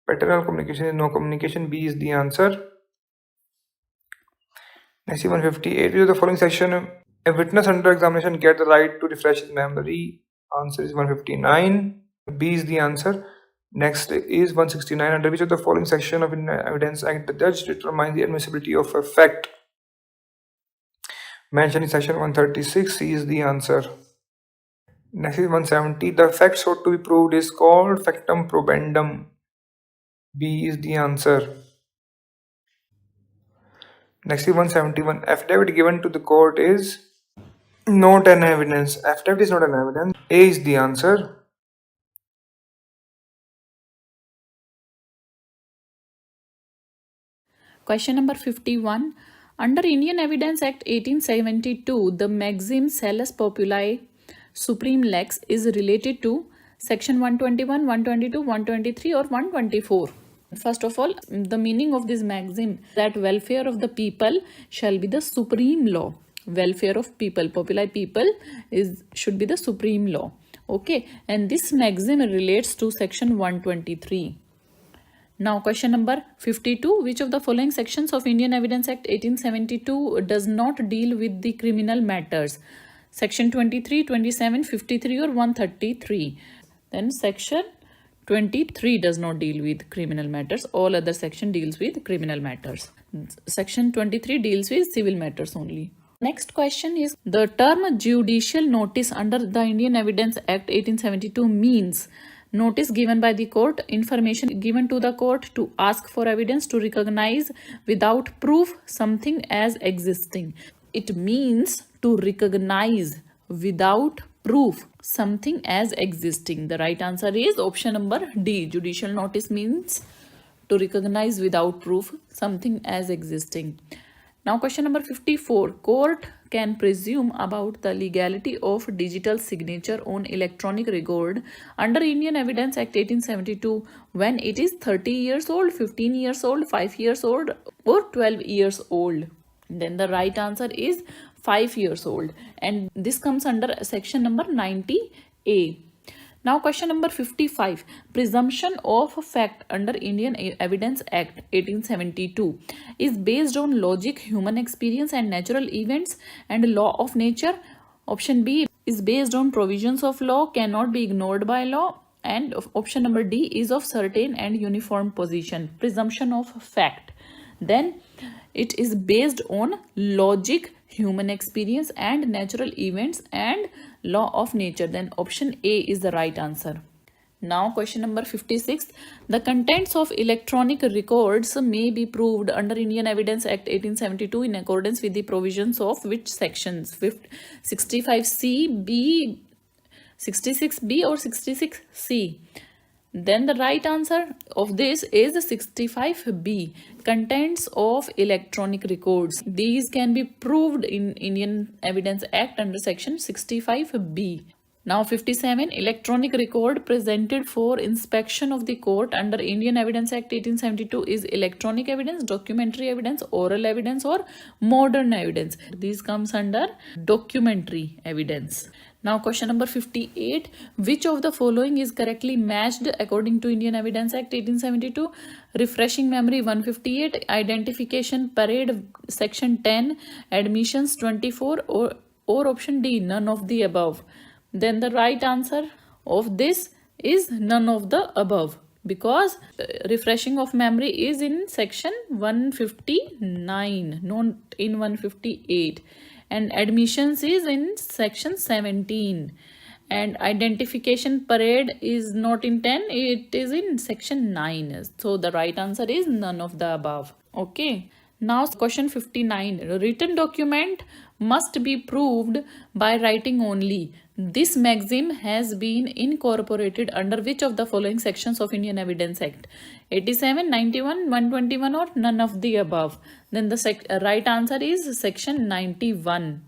paternal communication is no communication. B is the answer. Next is 158. Which of the following section a witness under examination get the right to refresh his memory? Answer is 159. B is the answer. Next is 169. Under which of the following section of Evidence Act the judge determines the admissibility of a fact mentioned in section 136? C is the answer. Next is 170. The fact sought to be proved is called factum probandum. B is the answer. Next is 171. Affidavit given to the court is not an evidence. Affidavit is not an evidence. A is the answer. Question number 51. Under Indian Evidence Act 1872, the maxim salus populi supreme lex is related to section 121, 122, 123 or 124. First of all, the meaning of this maxim that welfare of the people shall be the supreme law. Welfare of people, populi people should be the supreme law. Okay, and this maxim relates to section 123. Now question number 52. Which of the following sections of Indian Evidence Act 1872 does not deal with the criminal matters? Section 23, 27, 53 or 133. Then section 23 does not deal with criminal matters. All other section deals with criminal matters. Section 23 deals with civil matters only. Next question is, the term judicial notice under the Indian Evidence Act 1872 means notice given by the court, information given to the court to ask for evidence to recognize without proof something as existing. It means to recognize without proof something as existing. The right answer is option number D. Judicial notice means to recognize without proof something as existing. Now question number 54. Court can presume about the legality of digital signature on electronic record under Indian Evidence Act 1872 when it is 30 years old, 15 years old, 5 years old or 12 years old. Then the right answer is 5 years old, and this comes under section number 90A. Now question number 55. Presumption of fact under Indian Evidence Act 1872 is based on logic, human experience and natural events and law of nature. Option B is based on provisions of law, cannot be ignored by law, and option number D is of certain and uniform position. Presumption of fact. Then it is based on logic, human experience and natural events and law of nature. Then option A is the right answer. Now question number 56. The contents of electronic records may be proved under Indian Evidence Act 1872 in accordance with the provisions of which sections? 65C, B, 66B or 66C? Then the right answer of this is 65B. Contents of electronic records. These can be proved in Indian Evidence Act under section 65B. Now 57. Electronic record presented for inspection of the court under Indian Evidence Act 1872 is electronic evidence, documentary evidence, oral evidence or modern evidence. These comes under documentary evidence. Now question number 58. Which of the following is correctly matched according to Indian Evidence Act 1872? Refreshing memory 158, identification parade section 10, admissions 24 or option D, none of the above. Then the right answer of this is none of the above, because refreshing of memory is in section 159, not in 158, and admissions is in section 17, and identification parade is not in 10, it is in section 9. So the right answer is none of the above. Okay. Now question 59. Written document must be proved by writing only. This maxim has been incorporated under which of the following sections of Indian Evidence Act? 87, 91, 121 or none of the above? Then the right answer is section 91.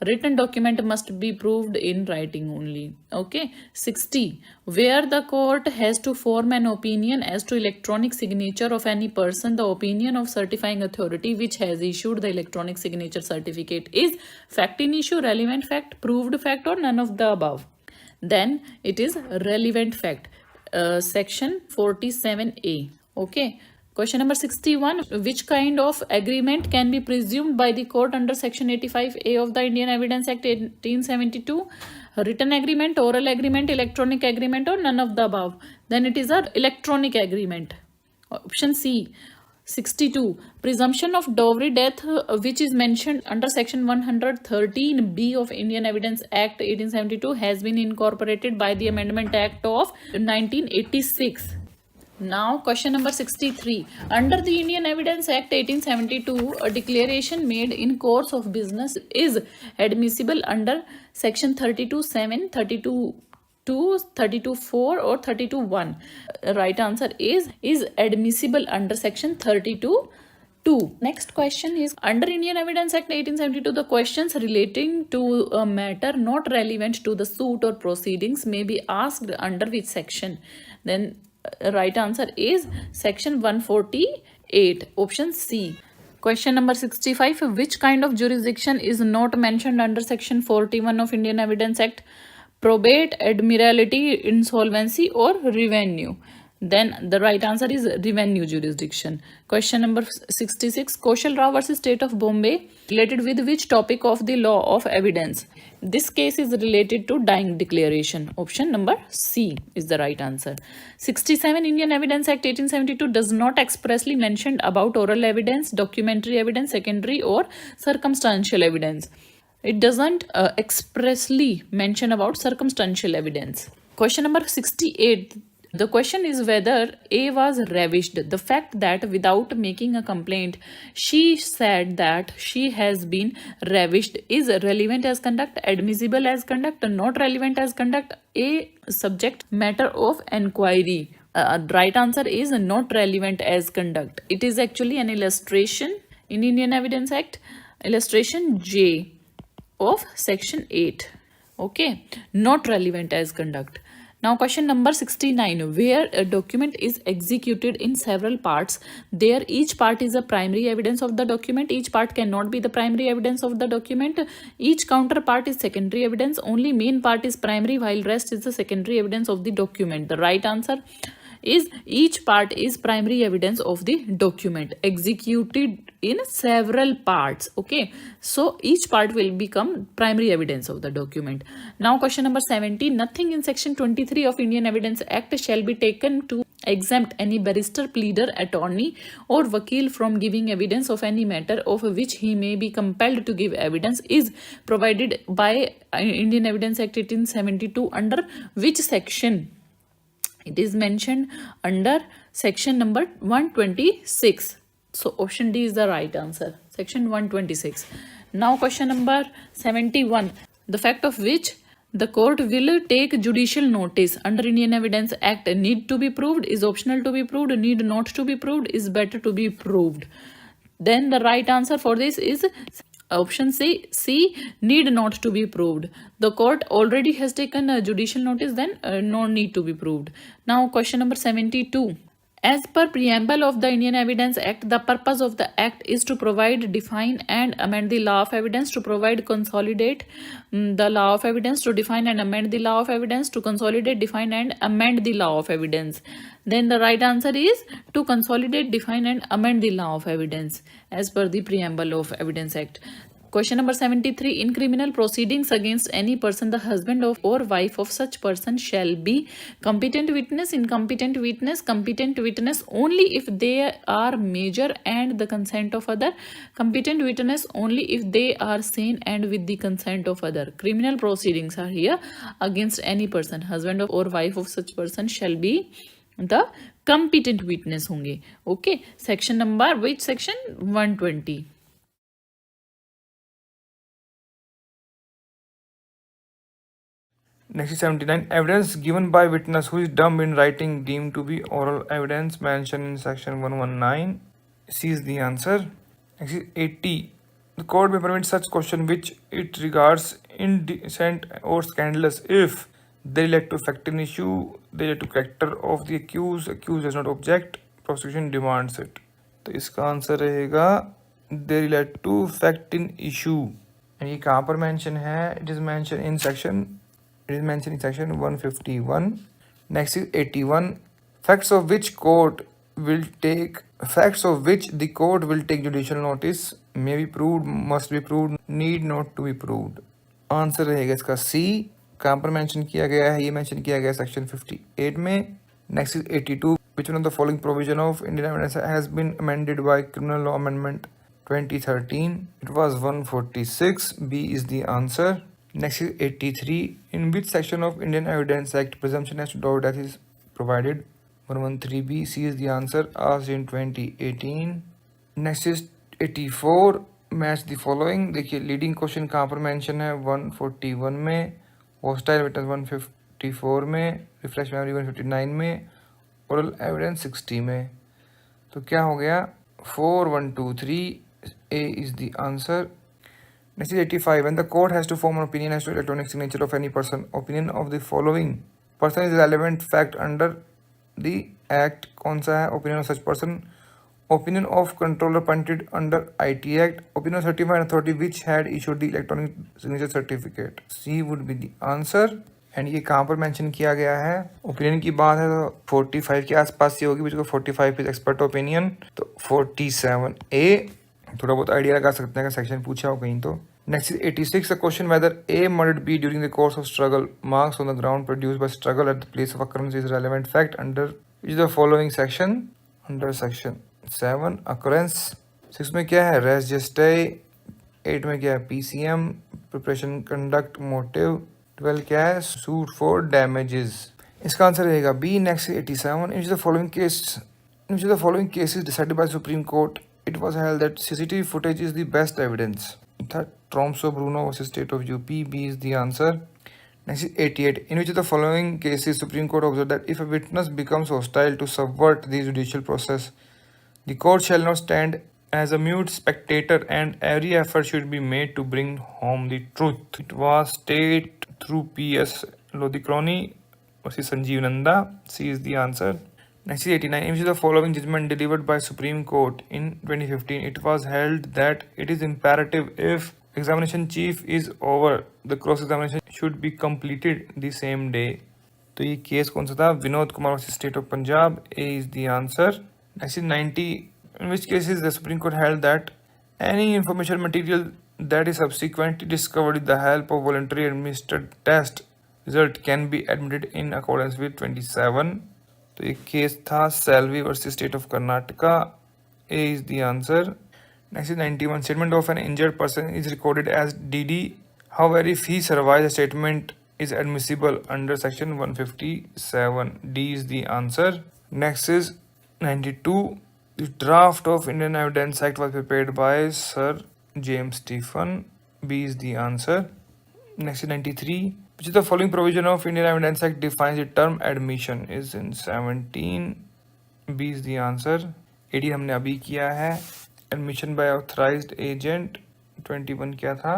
Written document must be proved in writing only. Okay. 60. Where the court has to form an opinion as to electronic signature of any person, the opinion of certifying authority which has issued the electronic signature certificate is fact in issue, relevant fact, proved fact or none of the above. Then it is relevant fact. Section 47A. Okay. Question number 61. Which kind of agreement can be presumed by the court under section 85A of the Indian Evidence Act 1872? Written agreement, oral agreement, electronic agreement or none of the above? Then it is an electronic agreement. Option C. 62. Presumption of dowry death which is mentioned under section 113B of Indian Evidence Act 1872 has been incorporated by the Amendment Act of 1986. Now question number 63. Under the Indian Evidence Act 1872, a declaration made in course of business is admissible under section 32(7), 32(2), 32(4) or 32(1). Right answer is admissible under section 32(2). Next question is, under Indian Evidence Act 1872, the questions relating to a matter not relevant to the suit or proceedings may be asked under which section? Then right answer is section 148, option C. Question number 65. Which kind of jurisdiction is not mentioned under section 41 of Indian Evidence Act? Probate, admiralty, insolvency or revenue? Then the right answer is revenue jurisdiction. Question number 66. Kaushal Rao versus State of Bombay, related with which topic of the law of evidence? This case is related to dying declaration. Option number C is the right answer. 67. Indian Evidence Act 1872 does not expressly mention about oral evidence, documentary evidence, secondary or circumstantial evidence. It doesn't expressly mention about circumstantial evidence. Question number 68. The question is whether A was ravished. The fact that without making a complaint, she said that she has been ravished is relevant as conduct, admissible as conduct, not relevant as conduct, a subject matter of inquiry. Right answer is not relevant as conduct. It is actually an illustration in Indian Evidence Act, illustration J of section 8. Okay, not relevant as conduct. Now question number 69. Where a document is executed in several parts, there each part is a primary evidence of the document. Each part cannot be the primary evidence of the document. Each counterpart is secondary evidence. Only main part is primary while rest is the secondary evidence of the document. The right answer is each part is primary evidence of the document executed in several parts. Okay, so each part will become primary evidence of the document. Now question number 70. Nothing in section 23 of Indian Evidence Act shall be taken to exempt any barrister, pleader, attorney or vakil from giving evidence of any matter of which he may be compelled to give evidence is provided by Indian Evidence Act 1872 under which section? It is mentioned under section number 126. So option D is the right answer. Section 126. Now question number 71. The fact of which the court will take judicial notice under Indian Evidence Act need to be proved, is optional to be proved, need not to be proved, is better to be proved. Then the right answer for this is option C, need not to be proved. The court already has taken a judicial notice, then no need to be proved. Now question number 72. As per preamble of the Indian Evidence Act, the purpose of the act is to provide, define and amend the law of evidence, to provide, consolidate the law of evidence, to define and amend the law of evidence, to consolidate, define and amend the law of evidence. Then the right answer is to consolidate, define and amend the law of evidence as per the preamble of Evidence Act. Question number 73. In criminal proceedings against any person, the husband of or wife of such person shall be competent witness, incompetent witness, competent witness only if they are major and the consent of other, competent witness only if they are sane and with the consent of other. Criminal proceedings are here against any person, husband of or wife of such person shall be the competent witness होंगे. Okay, section number, which section? 120. Next is 79. Evidence given by witness who is dumb in writing deemed to be oral evidence mentioned in section 119. C is the answer. Next is 80. The court may permit such question which it regards indecent or scandalous if they relate to fact in issue, they relate to character of the accused does not object, prosecution demands it. तो इसका answer रहेगा they relate to fact in issue. And ये कहाँ पर mention है? It is mentioned in section 151. Next is 81. Facts of which the court will take judicial notice may be proved, must be proved, need not to be proved. Answer रहेगा इसका C. कहाँ पर mention किया गया है? ये mention किया गया सेक्शन 58 में. Next is 82. Which one of the following provision of Indian Evidence has been amended by Criminal Law Amendment 2013? It was 146. B is the answer. Next is 83. In which section of Indian Evidence Act presumption as to death is provided? 113B. C is the answer, asked in 2018. Next is 84. Match the following. देखिए leading question कहाँ पर mention है? 141 में, hostile witness 154 में, refresh memory 159 में, oral evidence 60 में. तो क्या हो गया? 4, 1, 2, 3. A is the answer. Next is 85. When the court has to form an opinion as to electronic signature of any person, opinion of the following person is relevant fact under the act. कौन सा है? Opinion of such person. Opinion of controller appointed under IT Act. Opinion of certified authority which had issued the electronic signature certificate. C would be the answer. And ये कहाँ पर mention किया गया है? Opinion की बात है तो 45 के आसपास ही होगी, बिकॉज 45 इज एक्सपर्ट ओपिनियन. तो 47A थोड़ा बहुत आइडिया लगा सकते हैं अगर सेक्शन पूछा हो कहीं तो. Next is 86. The question whether a murdered be during the course of struggle, marks on the ground produced by struggle at the place of occurrence is relevant fact under which the following section? Under section 7 occurrence. 6 में क्या है? Race Juste. 8 में क्या है? PCM, preparation conduct motive. 12 क्या है? Suit for damages. इसका answer रहेगा B. Next 87. In the following cases decided by supreme court it was held that CCTV footage is the best evidence. Tromso Bruno versus State of UP. B is the answer. Next is 88. In which of the following cases Supreme Court observed that if a witness becomes hostile to subvert the judicial process, the court shall not stand as a mute spectator and every effort should be made to bring home the truth. It was State through P.S. Lodhikroni versus Sanjeev Nanda. C is the answer. Next is 89. In which of the following judgment delivered by Supreme Court in 2015, it was held that it is imperative if examination chief is over, the cross examination should be completed the same day. तो ये case कौन सा था? Vinod Kumar versus state of Punjab. A is the answer. Next is 90. In which cases the Supreme Court held that any information material that is subsequently discovered with the help of voluntary administered test result can be admitted in accordance with 27. तो एक case था Selvi versus state of Karnataka. A is the answer. Next is 91. Statement of an injured person is recorded as DD. However, if he survives, the statement is admissible under section 157. D is the answer. Next is 92. The draft of Indian Evidence Act was prepared by Sir James Stephen. B is the answer. Next is 93. Which of the following provision of Indian Evidence Act defines the term admission? Is in 17. B is the answer. 18 हमने अभी किया है. Admission by authorized agent. 21 क्या था?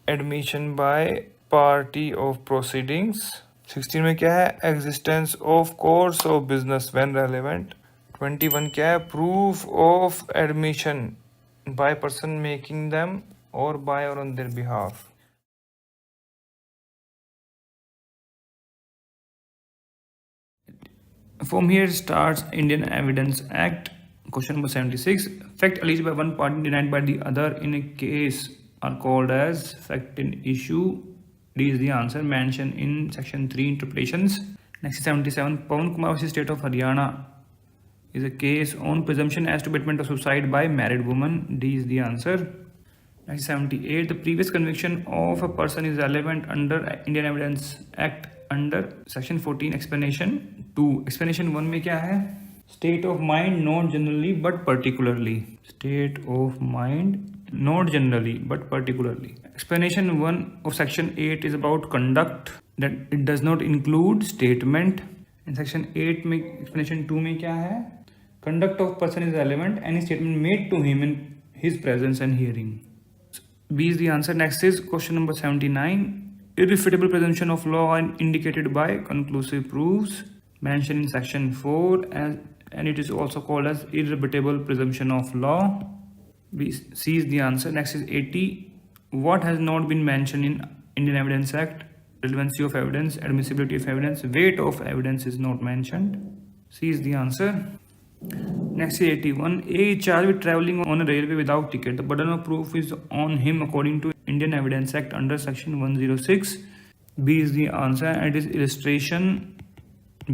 Admission by party of proceedings. 16 में क्या है? Existence of course of business when relevant. 21 क्या है? Proof of admission by person making them or by or on their behalf. From here starts Indian Evidence Act. Question number 76. Fact alleged by one party denied by the other in a case are called as fact in issue. D is the answer. Mentioned in section 3 interpretations. Next is 77. Pawan Kumar versus State of Haryana is a case on presumption as to betterment of suicide by married woman. D is the answer. Next is 78. The previous conviction of a person is relevant under Indian Evidence Act under section 14 explanation 2. Explanation 1 में क्या है? State of mind not generally but particularly. State of mind not generally but particularly. Explanation 1 of section 8 is about conduct, that it does not include statement. In section 8 में explanation 2 में क्या है? Conduct of person is relevant, any statement made to him in his presence and hearing. B is the answer. Next is question number 79. Irrefutable presumption of law and indicated by conclusive proofs, mentioned in section 4, and it is also called as irrefutable presumption of law. B, C is the answer. Next is 80. What has not been mentioned in Indian Evidence Act? Relevancy of evidence, admissibility of evidence, weight of evidence is not mentioned. C is the answer. Next is 81. A is charged with travelling on a railway without ticket. The burden of proof is on him according to Indian Evidence Act under section 106. B is the answer, and it is illustration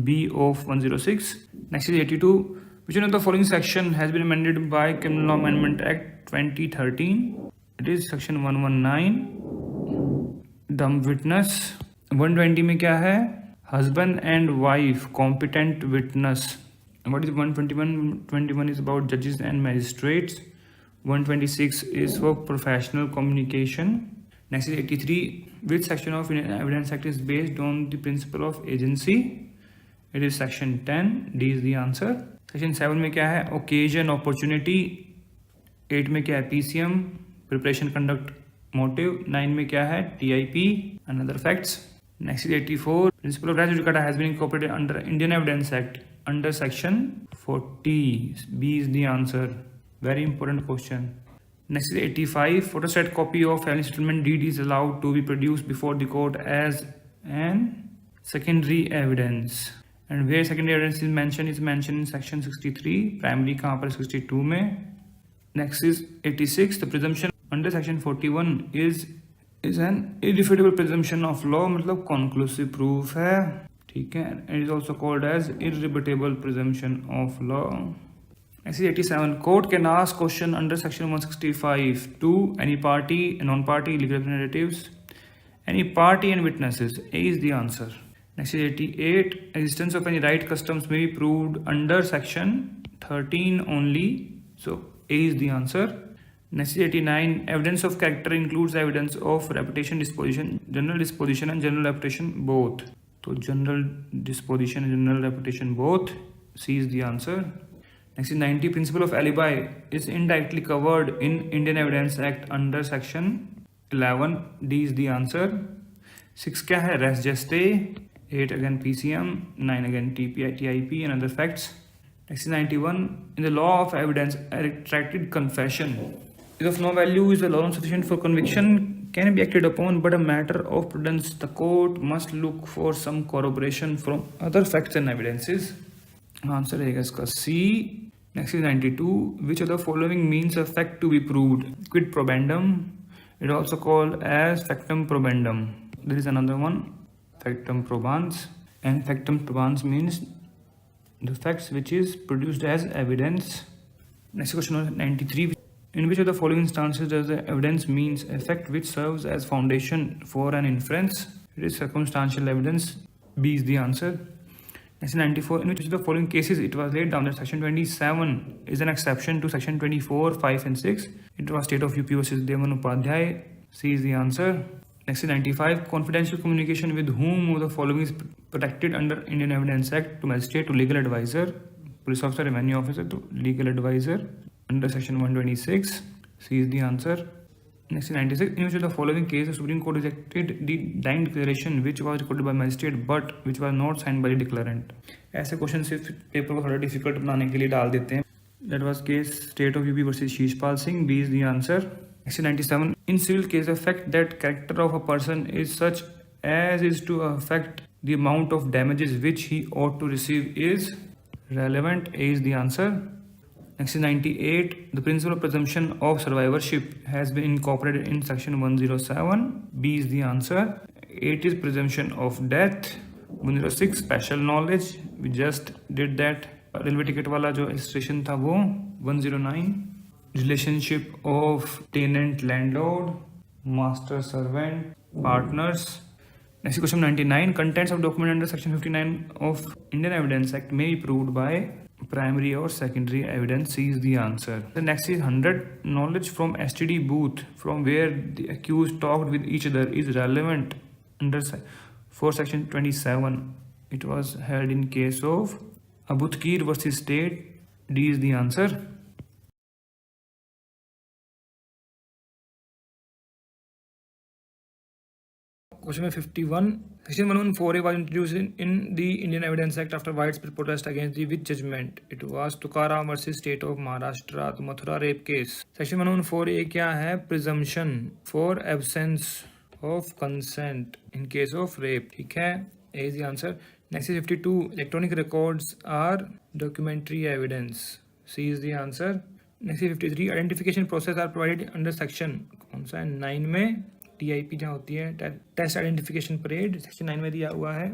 B of 106. Next is 82. Which one of the following section has been amended by Criminal Law Amendment Act 2013? It is section 119. Dumb witness. 120 में क्या है? Husband and wife, competent witness. What is 121? 121 is about judges and magistrates. 126 is for professional communication. Next is 83. Which section of Indian Evidence Act is based on the principle of agency? It is section 10. D is the answer. Section 7 में क्या है? Occasion, opportunity. 8 में क्या है? PCM, preparation, conduct, motive. 9 में क्या है? TIP and other facts. Next is 84. Principle of res judicata has been incorporated under Indian Evidence Act under section 40. B is the answer. Very important question. Next is 85. Photostat copy of felony settlement deed is allowed to be produced before the court as an secondary evidence. And where secondary evidence is mentioned in section 63. Primary कहाँ पर 62 में. Next is 86. The presumption under section 41 is an irrefutable presumption of law, मतलब conclusive proof है. ठीक है. It is also called as irrefutable presumption of law. Next is 87. Court can ask question under section 165 to any party, non-party, legal representatives, any party and witnesses. A is the answer. Next is 88. Existence of any right customs may be proved under section 13 only. So A is the answer. Next is 89. Evidence of character includes evidence of reputation, disposition, general disposition and general reputation both. So general disposition and general reputation both. C is the answer. Next is 90. Principle of alibi is indirectly covered in Indian Evidence Act under section 11. D is the answer. 6 क्या है? Res geste. 8 again PCM. 9 again TIP and other facts. Next is 91. In the law of evidence, a retracted confession is of no value, is alone sufficient for conviction, can be acted upon, but a matter of prudence. The court must look for some corroboration from other facts and evidences. Answer रहेगा इसका C. Next is 92. Which of the following means a fact to be proved? Quid probandum. It is also called as factum probandum. There is another one, factum probans. And factum probans means the facts which is produced as evidence. Next question 93. In which of the following instances does the evidence means a fact which serves as foundation for an inference? It is circumstantial evidence. B is the answer. Next, 94. In which of the following cases it was laid down that Section 27 is an exception to Section 24, 5 and 6? It was State of UP versus Devan Upadhyay. C is the answer. Next, 95. Confidential communication with whom of the following is protected under Indian Evidence Act? To magistrate, to legal advisor, police officer, revenue officer, to legal advisor under Section 126. C is the answer. Next, 96. In which of the following case the Supreme Court rejected the dying declaration which was recorded by magistrate but which was not signed by the declarant? ऐसे question सिर्फ paper को थोड़ा difficult बनाने के लिए डाल देते हैं. That was case State of UP versus Shishpal Singh. B is the answer. Next, 97. In civil case, the fact that character of a person is such as is to affect the amount of damages which he ought to receive is relevant. A is the answer. Next is 98. The principle of presumption of survivorship has been incorporated in section 107. B is the answer. 8 is presumption of death. 106 special knowledge. We just did that. Railway ticket वाला जो illustration था वो. 109 relationship of tenant landlord, master servant, partners. Next question 99. Contents of document under section 59 of Indian Evidence Act may be proved by primary or secondary evidence. C is the answer. The next is 100. Knowledge from STD booth from where the accused talked with each other is relevant under for section 27. It was held in case of Abudkir versus State. D is the answer. Question 51. Section 114A was introduced in the Indian Evidence Act after widespread protest against the which judgment? It was Tukaram versus State of Maharashtra, the Mathura rape case. Section 114A क्या है? Presumption for absence of consent in case of rape. ठीक है? A is the answer. Next is 52. Electronic records are documentary evidence. C is the answer. Next is 53. Identification process are provided under section कौन सा है? 9 में TIP जहाँ होती है test identification parade section 9 में दिया हुआ है.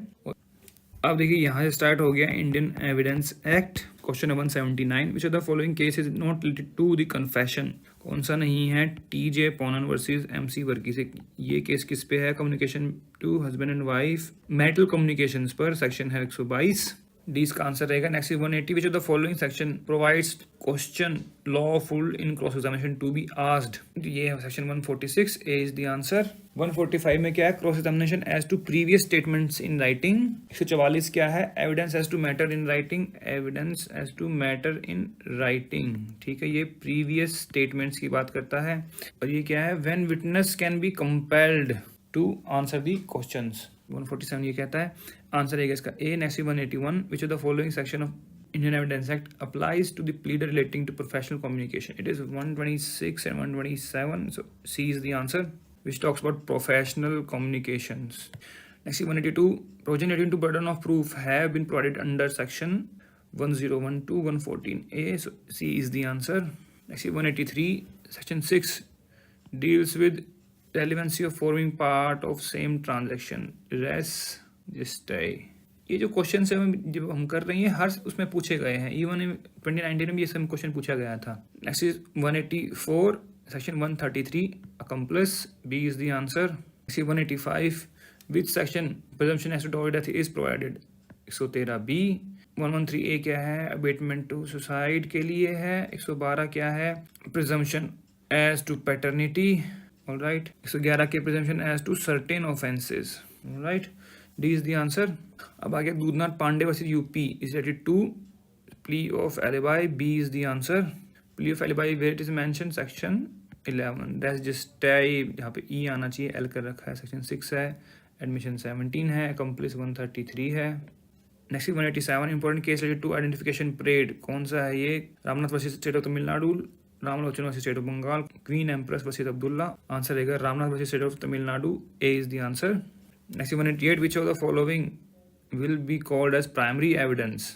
अब देखिए यहाँ से स्टार्ट हो गया Indian evidence act. Question number 79. Which of the following case is not related to the confession? कौन सा नहीं है? TJ Ponnan versus MC Varkey से. ये केस किस पे है? Communication to husband and wife marital communications पर. सेक्शन है 122. डी इसका आंसर रहेगा. Next is 180. Which of the following section provides question lawful in cross examination to be asked? ये है section 146. A is the answer. 145 में क्या है? Cross examination as to previous statements in writing. 144 क्या है? Evidence as to matter in writing. Evidence as to matter in writing. ठीक है, ये प्रीवियस स्टेटमेंट्स की बात करता है. और ये क्या है? When witness can be compelled to answer the questions. 147 ये कहता है. आंसर है इसका A. Next 181. Which of the following section of Indian Evidence Act applies to the pleader relating to professional communication? It is 126 and 127. So C is the answer, which talks about professional communications. Next is 182. Provision relating to burden of proof have been provided under section 1012 114A. So C is the answer. Next is 183. Section 6 deals with relevancy of forming part of same transaction. Res gestae. ये जो question है जब हम कर रहे हैं हर उसमें पूछे गए हैं. इवन 2019 में ये सब क्वेश्चन पूछा गया था. Next is 184. Section 133 accomplice. B is the answer. Next 185. Which section presumption as to death is provided? 113 B. 113 A क्या है? अबेटमेंट टू सुसाइड के लिए है. 112 क्या है? Presumption as to paternity. Alright. 111 के presumption as to certain offences. Alright. D is the answer. अब आगे Dudhnath Pandey versus UP is related to plea of alibi. B is the answer. Plea of alibi where it is mention section 11. That's just यहाँ पे ई आना चाहिए. L कर रखा है. Section 6 है. एडमिशन 17 है. अकम्प्लिस 133 है. Next 187. Important case related to identification parade. कौन सा है ये? Ramnath versus state of Tamil Nadu. Ramlochan versus state of Bengal. Queen empress versus Abdullah. Answer रहेगा Ramnath versus state of Tamil Nadu. A is the answer. Next 188. Which of the following will be called as primary evidence?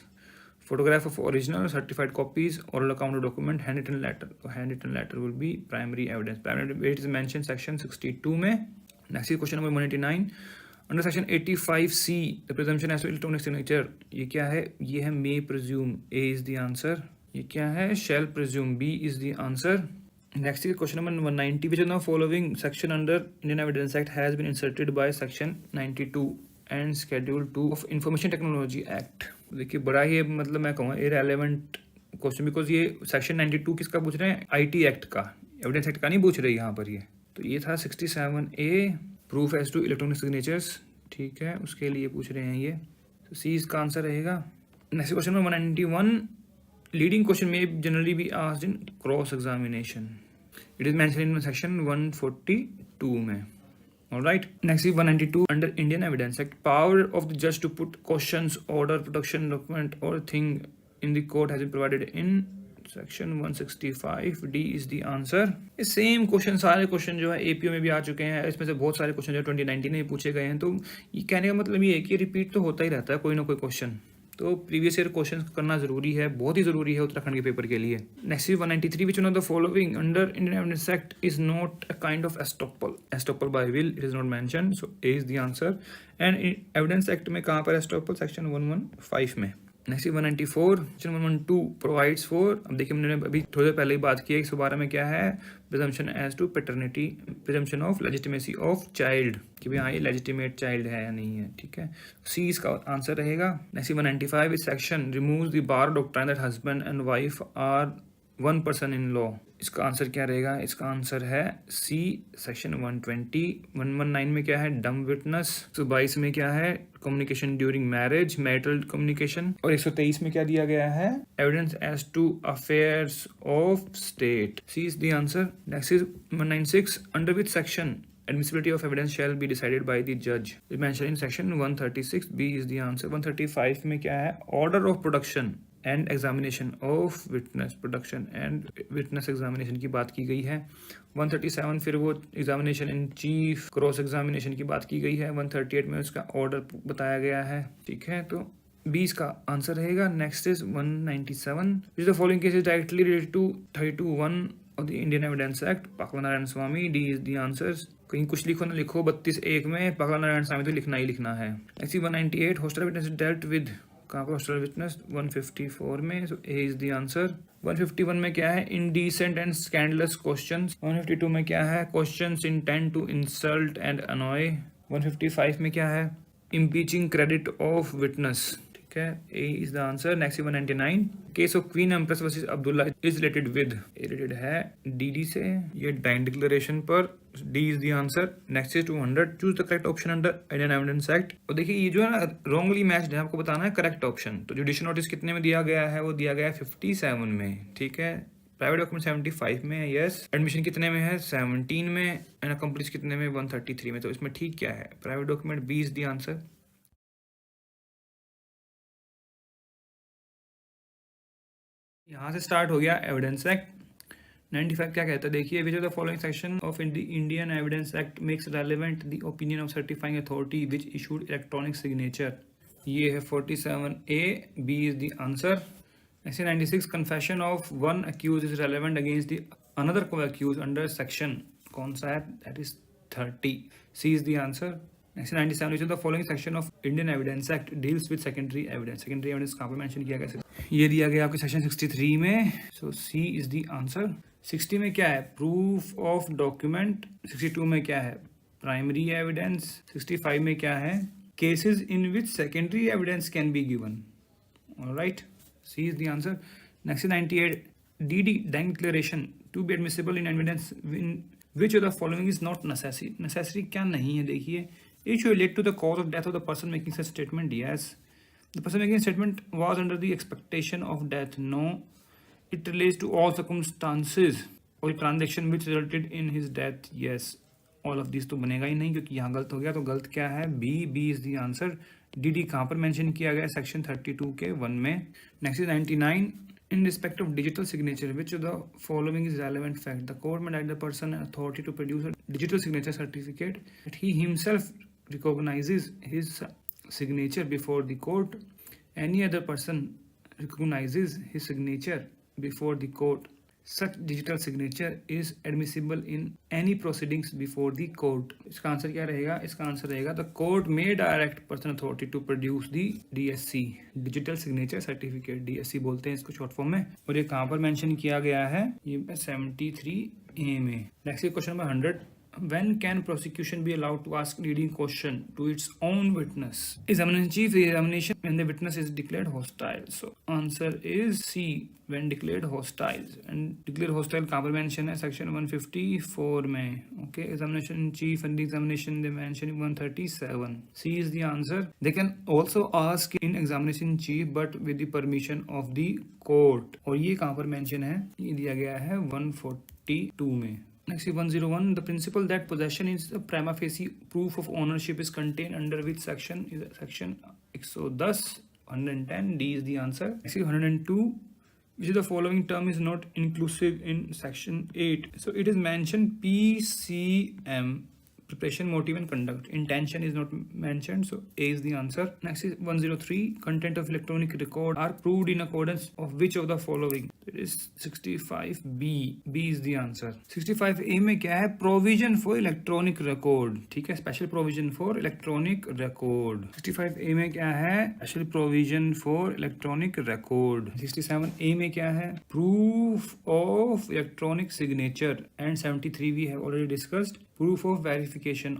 Photograph of original, certified copies, oral account of document, handwritten letter. So handwritten letter will be primary evidence. Primary evidence is mentioned section 62 में. Next is question number 189. Under section 85C, the presumption as to electronic signature. ये क्या है? ये है may presume. A is the answer. ये क्या है? Shall presume. B is the answer. Next is question number 190. Which of the following section under Indian Evidence Act has been inserted by section 92 and Schedule 2 of Information Technology Act? देखिए बड़ा ही मतलब मैं कहूँगा irrelevant question, because ये section 92 किसका पूछ रहे हैं? IT एक्ट का, एविडेंस एक्ट का नहीं पूछ रहे यहाँ पर। ये तो ये था 67A, proof as to electronic signatures, ठीक है, उसके लिए पूछ रहे हैं ये। तो सी इसका आंसर रहेगा। Next question number 191. Leading question may generally be asked in cross examination. It is mentioned in section 142 में. Alright. Next is 192. Under Indian Evidence Act, power of the judge to put questions, order, production, document or thing in the court has been provided in section 165. D is the answer. ये same question, सारे question जो है APO में भी आ चुके हैं। इसमें से बहुत सारे क्वेश्चन जो 2019 में पूछे गए हैं। तो ये कहने का मतलब ये है कि रिपीट तो होता ही रहता है कोई ना कोई क्वेश्चन। तो प्रीवियस ईयर क्वेश्चन करना जरूरी है, बहुत ही जरूरी है उत्तराखंड के पेपर के लिए। Next is 193. Which one of the following under Indian evidence act is not a kind of estoppel? Estoppel by will, it is not mentioned, so A is the answer. And evidence act में कहाँ पर estoppel? Section 115 में। Next is 194. Section 112 provides for, अब देखिए मैंने अभी थोड़ी देर पहले ही बात की है, 112 में क्या है? Presumption as to paternity, presumption of legitimacy of child, कि भाई हाँ ये लेजिटिमेट चाइल्ड है या नहीं है, ठीक है। सी इसका आंसर रहेगा। नेक्स्ट 195. इस section removes the bar doctrine that husband and wife are one person in law. इसका आंसर क्या रहेगा? इसका आंसर है सी, सेक्शन 120. 119 में क्या है? डम विटनेस। 122 में क्या है? Communication during marriage, marital communication. और 123 में क्या दिया गया है? Evidence as to affairs of state. C is the answer. Next is 196. Under which section admissibility of evidence shall be decided by the judge? It mentioned in section 136. B is the answer. 135 में क्या है? Order of production and examination of witness, production and witness examination की बात की गई है। 137 फिर वो examination in chief, cross examination की बात की गई है। 138 में उसका order बताया गया है, ठीक है। तो 20 का आंसर रहेगा। Next is 197. Which of the following cases directly related to 32(1) of the Indian Evidence Act? Pakala Narayana Swami, D is the answers. कहीं कुछ लिखो ना लिखो, 32(1) में पाकला नारायण स्वामी तो लिखना ही लिखना है। Next 198. Hostel witness dealt with, कहाँ पर हॉस्टल विटनेस? 154 में, सो ए इज द आंसर। 151 में क्या है? Indecent and scandalous questions. 152 में क्या है? Questions intend to insult and annoy. 155 में क्या है? इम्पीचिंग क्रेडिट ऑफ विटनेस, ठीक है, A is the answer. Next 199. Case of queen empress versus Abdullah is related with, related है डीडी से, ये डाइन डिक्लेरेशन पर, D is the answer. Next is 200. Choose the correct option under Indian evidence act. और देखिए ये जो है ना रॉन्गली मैच्ड है, आपको बताना है करेक्ट ऑप्शन। तो जुडिशियल नोटिस कितने में दिया गया है? वो दिया गया है 57 में, ठीक है। प्राइवेट डॉक्यूमेंट 75 में है, यस। एडमिशन कितने में है? 17 में। एंड अकम्प्लिश कितने में? 133 में। तो इसमें ठीक क्या है? Private document, B is the answer. यहाँ से स्टार्ट हो गया एविडेंस एक्ट। 95 क्या कहता है? देखिए, which of the following section of the Indian evidence act makes relevant the opinion of certifying authority which issued electronic signature. ये है 47A, B is the answer. Next 96. Confession of one accused is relevant against the another co accused under section, कौन सा है? That is 30, C is the answer. Next 97. Which of the following section of Indian evidence act deals with secondary evidence. Secondary evidence कहाँ पर mention किया गया? ये दिया गया आपके सेक्शन 63 में, सो सी इज द आंसर। 60 में क्या है? Proof of document. 62 में क्या है? Primary evidence. 65 में क्या है? Cases in which secondary evidence can be given. Alright, C is the answer. Next 98. DD, dying declaration to be admissible in evidence in which of the following is not necessary. Necessary क्या नहीं है? देखिए, it should relate to the cause of death of the person making such statement, yes. The person making a statement was under the expectation of death, no. It relates to all circumstances or transaction which resulted in his death, yes. All of these तो बनेगा ही नहीं, क्योंकि यहाँ गलत हो गया। तो गलत क्या है? B, B is the answer. D D कहाँ पर मेंशन किया गया? सेक्शन 32 के 1 में। Next is 99. In respect of digital signature, which of the following is relevant fact? The court may direct the person authority to produce a digital signature certificate that he himself recognizes his signature before the court. Any other person recognizes his signature before the court. such digital signature is admissible in any proceedings before the court. इसका answer क्या रहेगा? इसका answer रहेगा the court may direct person authority to produce the DSC, digital signature certificate. DSC बोलते हैं इसको short form में, और ये कहाँ पर मेंशन किया गया है? ये 73A में। Next question number 100, when can prosecution be allowed to ask leading question to its own witness? Examiner in chief examination when the witness is declared hostile. So answer is C, when declared hostile. And declared hostile कहाँ पर mention है? section 154 में. Okay, examination in chief and the examination they mention 137. C is the answer. They can also ask in examination in chief but with the permission of the court. और ये कहाँ पर mention है? ये दिया गया है 142 में. Next is 101. The principle that possession is a prima facie proof of ownership is contained under which section? Is section 110, 110. D is the answer. Next is 102. Which of the following term is not inclusive in section 8? So it is mentioned PCM, preparation, motive and conduct. Intention is not mentioned, so A is the answer. Next is 103. Content of electronic record are proved in accordance of which of the following? It is 65B. B is the answer. 65A में क्या है? Provision for electronic record. ठीक है, special provision for electronic record. 65A में क्या है? Special provision for electronic record. 67A में क्या है? Proof of electronic signature. And 73 we have already discussed. Proof of verification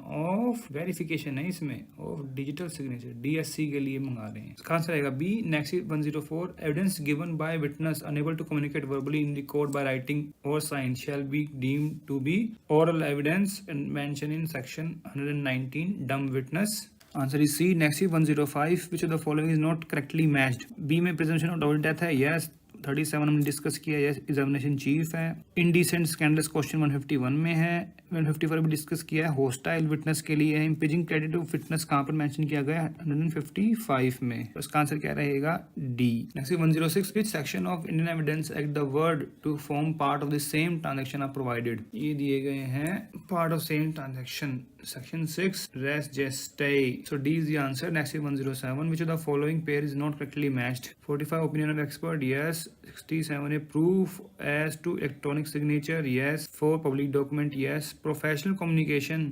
है इसमें of digital signature. DSC के लिए मंगा रहे हैं. इसका आंसर आएगा B. Next is 104. Evidence given by witness unable to communicate verbally in the court by writing or sign shall be deemed to be oral evidence and mentioned in section 119. Dumb witness. Answer is C. Next is 105. Which of the following is not correctly matched? B में presumption of double death है. Yes. 37 हमने discuss किया. Yes, examination chief है. Indecent scandals question 151 में है. 154 भी discuss किया है. होस्टाइल विटनेस के लिए है. इम्पेजिंग क्रेडिट ऑफ विटनेस कहाँ पर मेंशन किया गया है? 155 में. तो इसका आंसर क्या रहेगा? D. Next 106. Which section of Indian evidence act the word to form part of the same transaction are provided? ये दिए गए हैं part of same transaction. Section 6, res gestae. So D is the answer. Next is 107. Which of the following pair is not correctly matched? 45 opinion of expert. Yes. 67 a proof as to electronic signature. Yes. 4 public document. Yes. Professional communication.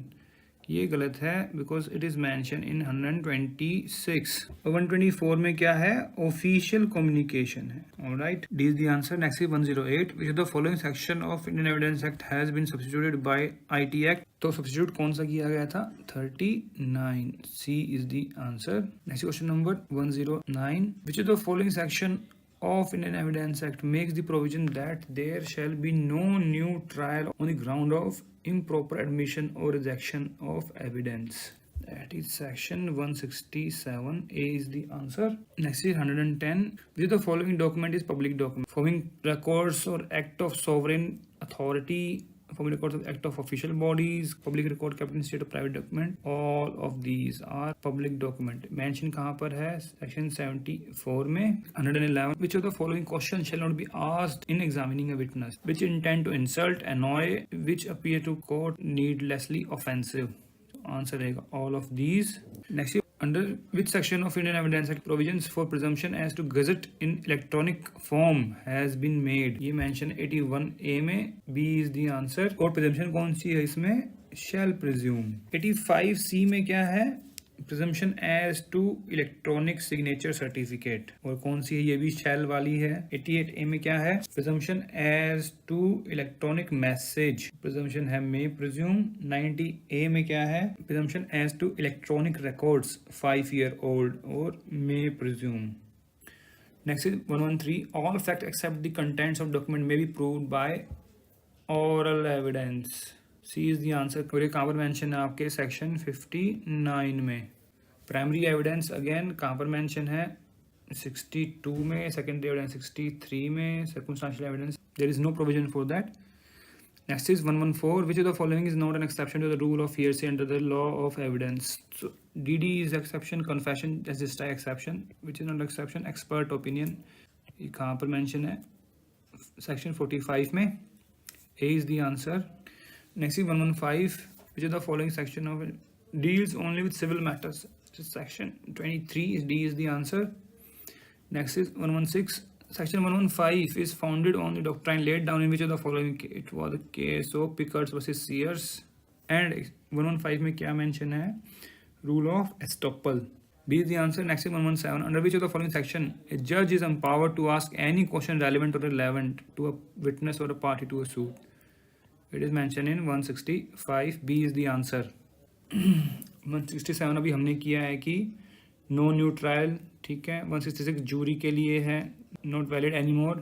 ये गलत है because it is mentioned in 126. 124 में क्या है? Official communication है. Alright. D is the answer. Next is 108. Which of the following section of Indian Evidence Act has been substituted by IT Act? तो substitute कौन सा किया गया था? 39. C is the answer. Next question number 109. Which of the following section of Indian Evidence Act makes the provision that there shall be no new trial on the ground of improper admission or rejection of evidence? That is section 167. A is the answer. Next is 110. Which of the following document is public document? Forming records or act of sovereign authority, public records of act of official bodies, public record kept in state of private document. All of these are public document. Mention कहाँ पर है? Section 74 में. 111. Which of the following questions shall not be asked in examining a witness? Which intend to insult, annoy, which appear to court needlessly offensive? Answer रहेगा all of these. Next is under which section of Indian Evidence Act provisions for presumption as to gazette in electronic form has been made? ये mention 81A में. B is the answer. और presumption कौन सी है इसमें? Shall presume. 85C में क्या है? Presumption as to electronic signature certificate. और कौन सी है? ये भी shall वाली है. 88A में क्या है? Presumption as to electronic message. Presumption है may presume. 90A में क्या है? Presumption as to electronic records 5-year-old और may presume. Next is 113. All facts except the contents of document may be proved by oral evidence. C is the answer. और ये कहाँ पर mention है आपके? सेक्शन 59 में. प्राइमरी एविडेंस अगेन कहाँ पर मेंशन है? 62 में. सेकेंडरी एविडेंस 63 में. Circumstantial evidence there is no provision for that. Next is 114. Which of the following is not an exception to the rule of hearsay under the law of evidence? So DD is exception. Confession as just exception. Which is not exception? Expert opinion. ये कहाँ पर mention है? Section 45 में. A is the answer. Next is 115. Which of the following section of it deals only with civil matters? Section 23 is D is the answer. Next is 116. Section 115 is founded on the doctrine laid down in which of the following? It was the case of Pickard versus Sears. And 115 में क्या mention है? Rule of estoppel. B is the answer. Next is 117. Under which of the following section a judge is empowered to ask any question relevant or relevant to a witness or a party to a suit? It is mentioned in 165. B is the answer. 167 अभी हमने किया है कि no new trial, ठीक है. 166 jury के लिए है, नॉट वैलिड एनी मोर.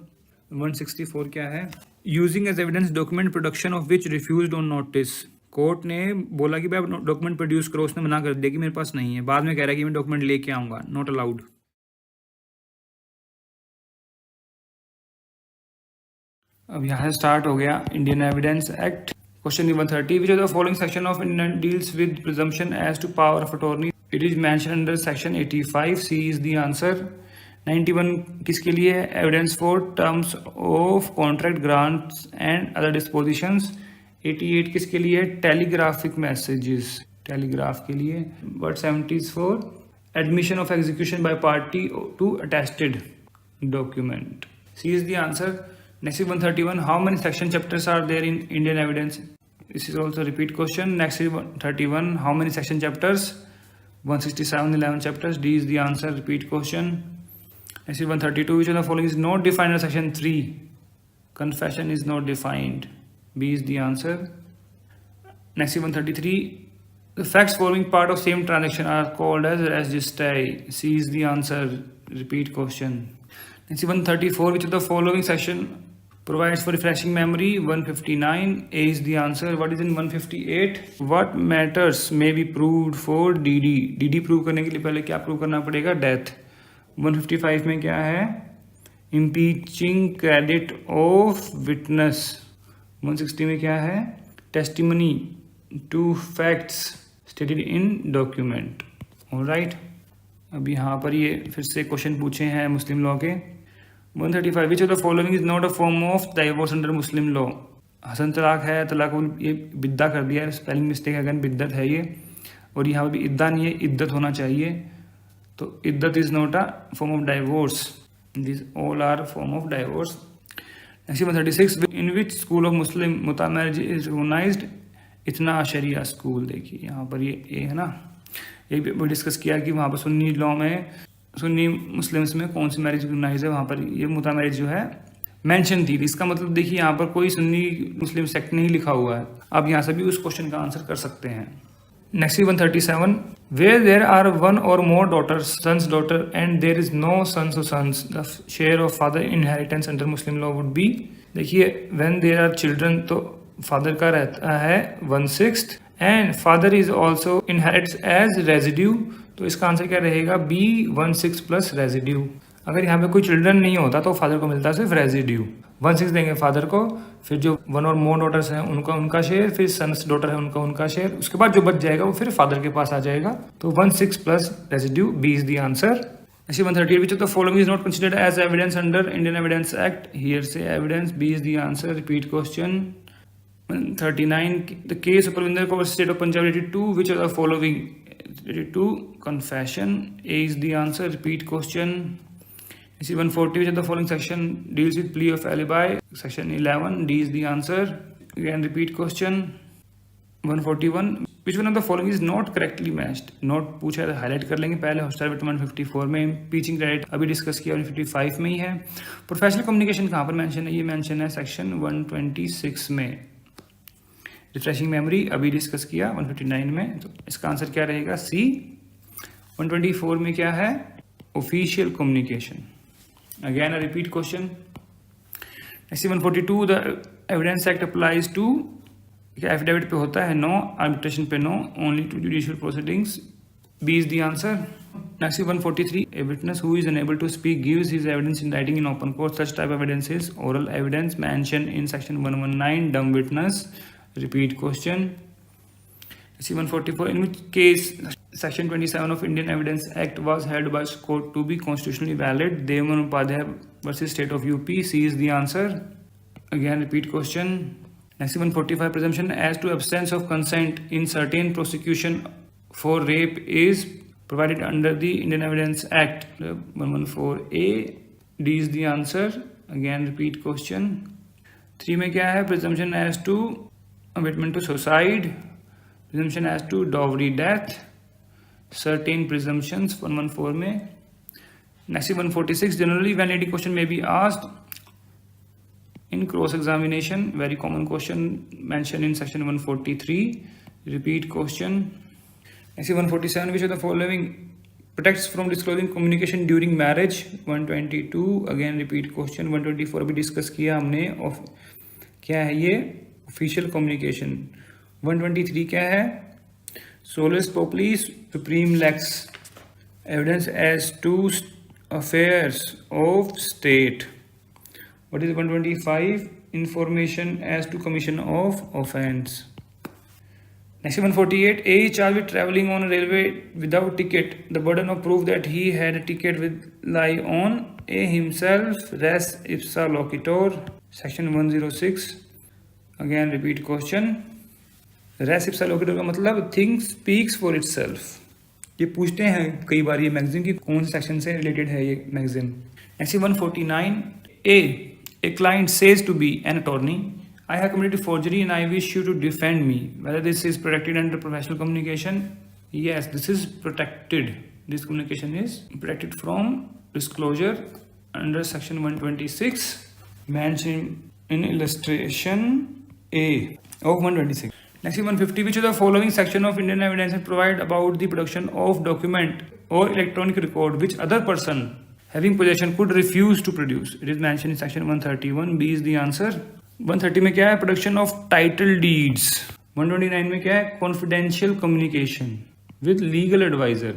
164 क्या है? Using as evidence document production of which refused on notice. Court ने बोला कि भाई डॉक्यूमेंट प्रोड्यूस करो, उसने मना कर दिया कि मेरे पास नहीं है. बाद में कह रहा है कि मैं डॉक्यूमेंट लेके आऊंगा. Not allowed. अब यहाँ स्टार्ट हो गया Indian evidence act. Question 130. Which of the following section of Indian deals with presumption as to power of attorney? It is mention under section 85. C is the answer. 91 किसके लिए है? Evidence for terms of contract, grants and other dispositions. 88 किसके लिए? Telegraphic messages, telegraph के लिए. But 70 for admission of execution by party to attested document. C is the answer. Next is 131. How many section chapters are there in Indian evidence? This is also a repeat question. Next is 131. How many section chapters? 167, 11 chapters. D is the answer. Repeat question. Next is 132. Which of the following is not defined in section 3? Confession is not defined. B is the answer. Next is 133. The facts forming part of same transaction are called as res gestae. C is the answer. Repeat question. Next is 134. Which of the following section provides for refreshing memory? 159. A is the answer. What is in 158? What matters may be proved for DD? DD prove करने के लिए पहले क्या prove करना पड़ेगा? Death. 155 में क्या है? impeaching credit of witness. 160 में क्या है? testimony to facts stated in document. Alright. अब यहाँ पर ये फिर से क्वेश्चन पूछे हैं मुस्लिम लॉ के. 135. Which of the following is not a form of divorce under Muslim law? Hasan तलाक है, तलाक ये बिद्दा कर दिया है, स्पेलिंग मिस्टेक है, अगन बिद्दत है ये. और यहाँ पर भी इद्दा नहीं है, इद्दत होना चाहिए. तो iddat is not a form of divorce. This all are form of divorce. Next 136. In which school of Muslim muta marriage is recognised? Ithna Ashariya school. देखिए यहाँ पर ये है ना, ये भी डिस्कस किया कि वहाँ पर सुन्नी लॉ में, सुन्नी मुस्लिम्स में कौन सी मैरिज रिकॉग्नाइज है. वहाँ पर ये मुता मैरिज जो है मेंशन थी. इसका मतलब देखिए यहाँ पर कोई सुन्नी मुस्लिम सेक्ट नहीं लिखा हुआ है. आप यहाँ से भी उस क्वेश्चन का आंसर कर सकते हैं. Next 137. Where there are one or more daughters, sons, daughter and there is no sons or sons, the share of father inheritance under Muslim law would be. देखिए व्हेन देयर आर चिल्ड्रन तो father का रहता है 1/6 and father is also inherits as residue. तो इसका answer क्या रहेगा? B 1/6 plus residue. अगर यहाँ पे कोई चिल्ड्रन नहीं होता तो फादर को मिलता सिर्फ रेजिड्यू. 1/6 देंगे फादर को, फिर जो वन और मोर डॉटर्स हैं उनका उनका शेयर, फिर सन्स डॉटर है उनका उनका शेयर. उसके बाद जो बच जाएगा वो फिर फादर के पास आ जाएगा. तो 1/6 plus residue. B is the answer. 138. Which of the following is not considered as evidence under Indian Evidence Act? Hearsay evidence. B is the answer. Repeat question. 139. The case of Parvinder Kaur State of Punjab related to which of the following? Related to confession. A is the answer. Repeat question. This is 140. Which of the following section deals with plea of alibi? Section 11. D is the answer. Again repeat question. 141. Which one of the following is not correctly matched? Not पूछा है तो highlight कर लेंगे. पहले hostile विट 154 में, impeaching credit अभी discuss किया 155 में ही है. प्रोफेशनल कम्युनिकेशन कहाँ पर मेंशन है? ये मेंशन है सेक्शन 126 में. रिफ्रेशिंग मेमोरी अभी डिस्कस किया 159 में. तो इसका आंसर क्या रहेगा? सी. 124 में क्या है? Official communication. Again a repeat question. Next 142. The evidence act applies to, affidavit पे होता है नो, आर्बिट्रेशन पे no, only to judicial proceedings. B is the answer. Next 143. A witness who is unable to speak gives his evidence in writing in open court. Such type evidence is oral evidence mention in section 119. Dumb witness. Repeat question. See 144. In which case section 27 of Indian Evidence Act was held by court to be constitutionally valid? Devan Upadhyay versus State of UP. C is the answer. Again repeat question. Next 145. Presumption as to absence of consent in certain prosecution for rape is provided under the Indian Evidence Act. 114A, D is the answer. Again repeat question. 3 में क्या है? Presumption as to abetment to suicide, presumption as to dowry death, certain presumptions 114 में. Next 146. Generally validity question में be asked in cross examination, very common question mentioned in section 143. Repeat question. Next 147. Which of the following protects from disclosing communication during marriage? 122. Again repeat question. 124 अभी discuss किया हमने. Of क्या है ये? Official communication. 123 क्या है? Salus populi suprema lex, evidence as to affairs of state. What is 125? Information as to commission of offence. Next 148. A is charged with travelling on a railway without ticket. The burden of proof that he had a ticket will lie on A himself, res ipsa loquitur. Section 106. Again repeat question. Res ipsa loquitur का मतलब thing speaks for itself. ये पूछते हैं कई बार ये magazine की कौन से सेक्शन से रिलेटेड है ये magazine. Next 149. A client says to be an attorney, I have committed forgery and I wish you to defend me. Whether this is protected under professional communication? Yes, this is protected. This communication is protected from disclosure under section 126 mentioned in illustration A of 126. Next 150. Which of the following section of Indian evidence provide about the production of document or electronic record which other person having possession could refuse to produce? It is mentioned in section 131. B is the answer. 130 में क्या है? Production of title deeds. 129 में क्या है? Confidential communication with legal advisor.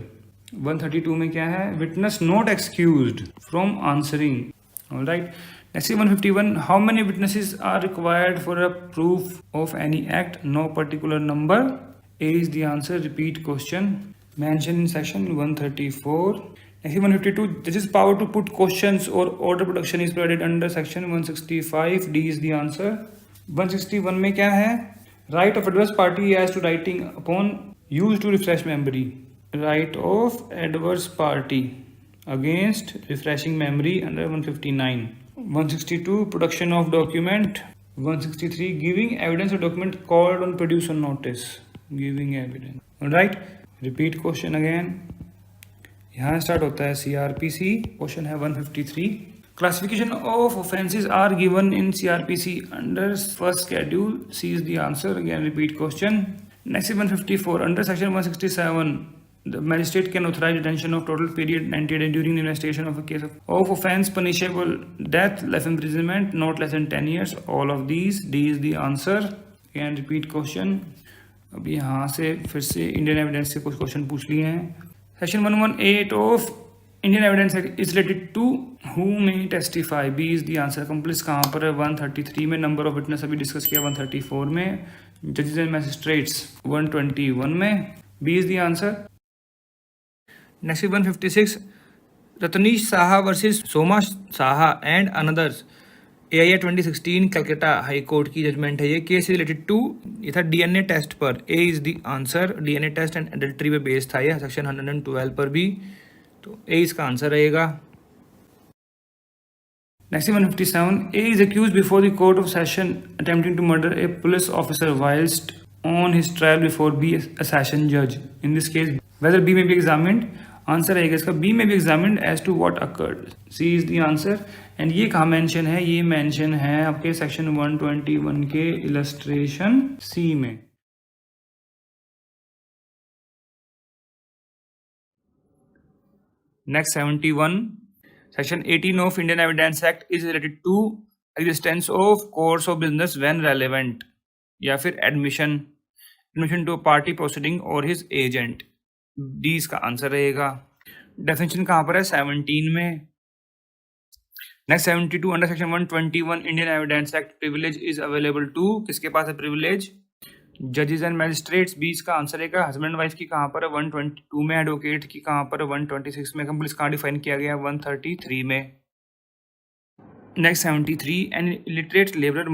132 में क्या है? Witness not excused from answering. All right. Next 151. How many witnesses are required for a proof of any act? No particular number. A is the answer. Repeat question. Mentioned in section 134. Next 152. Judge's power to put questions or order production is provided under section 165. D is the answer. 161 में क्या है? Right of adverse party as to writing upon used to refresh memory. Right of adverse party against refreshing memory under 159. 162. Production of document. 163. Giving evidence of document called on produce on notice. Giving evidence. All right. Repeat question again. यहाँ start होता है CRPC. Question है 153. Classification of offences are given in CRPC under first schedule. C is the answer. Again repeat question. Next 154. Under section 167 the magistrate can authorize detention of total period 90 days during the investigation of a case of offense punishable death, life imprisonment, not less than 10 years. All of these. D is the answer. Again repeat question. अभी यहाँ से फिर से Indian evidence से कुछ question पूछ लिए हैं. Section 118 of Indian Evidence Act is related to who may testify. B is the answer. Accomplice कहाँ पर है? 133 में. Number of witness अभी डिस्कस किया 134 में. Judges and magistrates 121 में. B is the answer. Next 156. Ratnesh Saha versus Soma Saha and others. AIA 2016 Calcutta high court की judgement है ये. केस रिलेटेड टू ये था DNA टेस्ट पर. A is the answer. DNA test and adultery पे base था ये सेक्शन 112 पर भी. तो A इसका आंसर रहेगा. Next 157. A is accused before the court of session attempting to murder a police officer whilst on his trial before B a session judge. In this case whether B may be examined. Answer रहेगा इसका B may be examined as to what occurred. C is the answer. And ये कहाँ mention है? ये mention है आपके section 121 के illustration C में. Next 71. Section 18 of Indian evidence act is related to existence of course of business when relevant या फिर एडमिशन टू पार्टी प्रोसीडिंग और हिज एजेंट. डी इसका आंसर रहेगा. डेफिनेशन कहाँ पर है? 17 में. Next 72. Under section 121 Indian evidence act privilege is available to. किसके पास है प्रिविलेज? जजेस एंड मैजिस्ट्रेट्स. बी इसका आंसर रहेगा. हस्बैंड एंड वाइफ की कहाँ पर है? 122 में. एडवोकेट की कहाँ पर है? 126 में. कंप्लीट कहाँ डिफाइन किया गया है? 133 में. Next 73. An illiterate labourer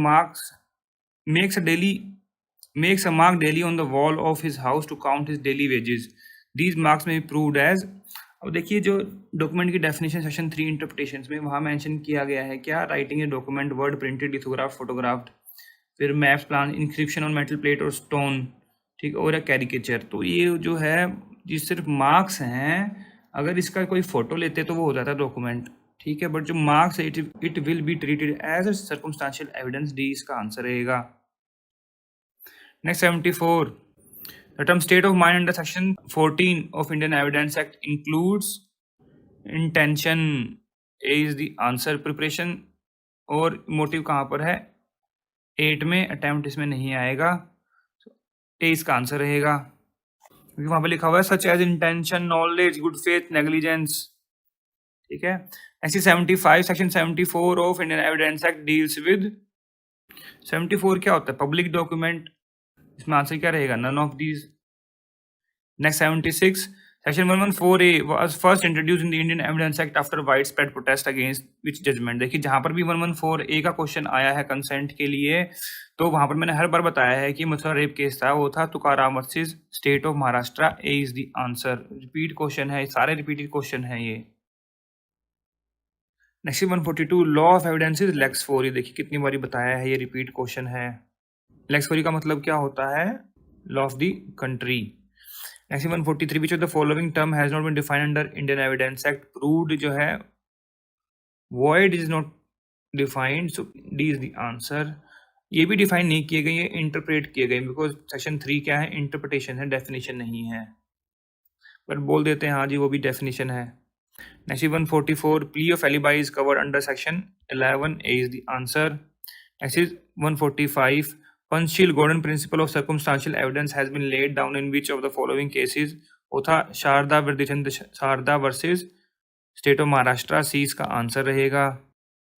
makes a mark daily on the wall of his house to count his daily wages. These marks may be proved as अब देखिए जो डॉक्यूमेंट की डेफिनेशन सेक्शन 3 इंटरप्रिटेशंस में वहाँ मेंशन किया गया है क्या, writing a document, word printed, lithograph, photographed, फिर maps, plan, inscription on metal plate or stone, ठीक, और कैरिकेचर। तो ये जो है ये सिर्फ मार्क्स हैं, अगर इसका कोई फोटो लेते तो वो हो जाता डॉक्यूमेंट, ठीक है, बट जो मार्क्स है it will be treated as a circumstantial evidence, D इसका आंसर रहेगा। Next 74, the term state of mind under section 14 of Indian Evidence Act includes intention, A is the answer, preparation और motive कहाँ पर है, 8 में, attempt इसमें नहीं आएगा, A इसका आंसर रहेगा, क्योंकि वहाँ पर लिखा हुआ है such as intention, knowledge, good faith, negligence, ठीक है। ऐसी 75, section 74 of Indian evidence act deals with, 74 क्या होता है, पब्लिक डॉक्यूमेंट, इसमें आंसर क्या रहेगा, none of these. Next 76, section 114A was first introduced in the Indian Evidence Act after widespread protest against which judgment। देखिए जहाँ पर भी 114A का क्वेश्चन आया है कंसेंट के लिए, तो वहाँ पर मैंने हर बार बताया है कि मथुरा रेप केस था, वो था Tukaram versus state of Maharashtra, A is the answer. Repeat question है, सारे रिपीटेड क्वेश्चन है ये। Next 142, law of evidences lex 4, ये देखिए कितनी बारी बताया है, ये रिपीट क्वेश्चन है। लेक्स 4 का मतलब क्या होता है, law of the country. Next 143, which of the following term has not been defined under Indian evidence act, proved जो है, void is not defined, so D is the answer. ये भी डिफाइन नहीं किए गए, ये इंटरप्रेट किए गए, बिकॉज सेक्शन 3 क्या है, इंटरप्रिटेशन है, डेफिनेशन नहीं है, बट बोल देते हैं हाँ जी वो भी डेफिनेशन है। Next 144, plea of alibi is covered under section 11, A is the answer. Next is 145, Panchsheel-Gordon principle of circumstantial evidence has been laid down in which of the following cases, वो था Sharda Birdhichand Sharda versus state of Maharashtra, C इसका answer रहेगा,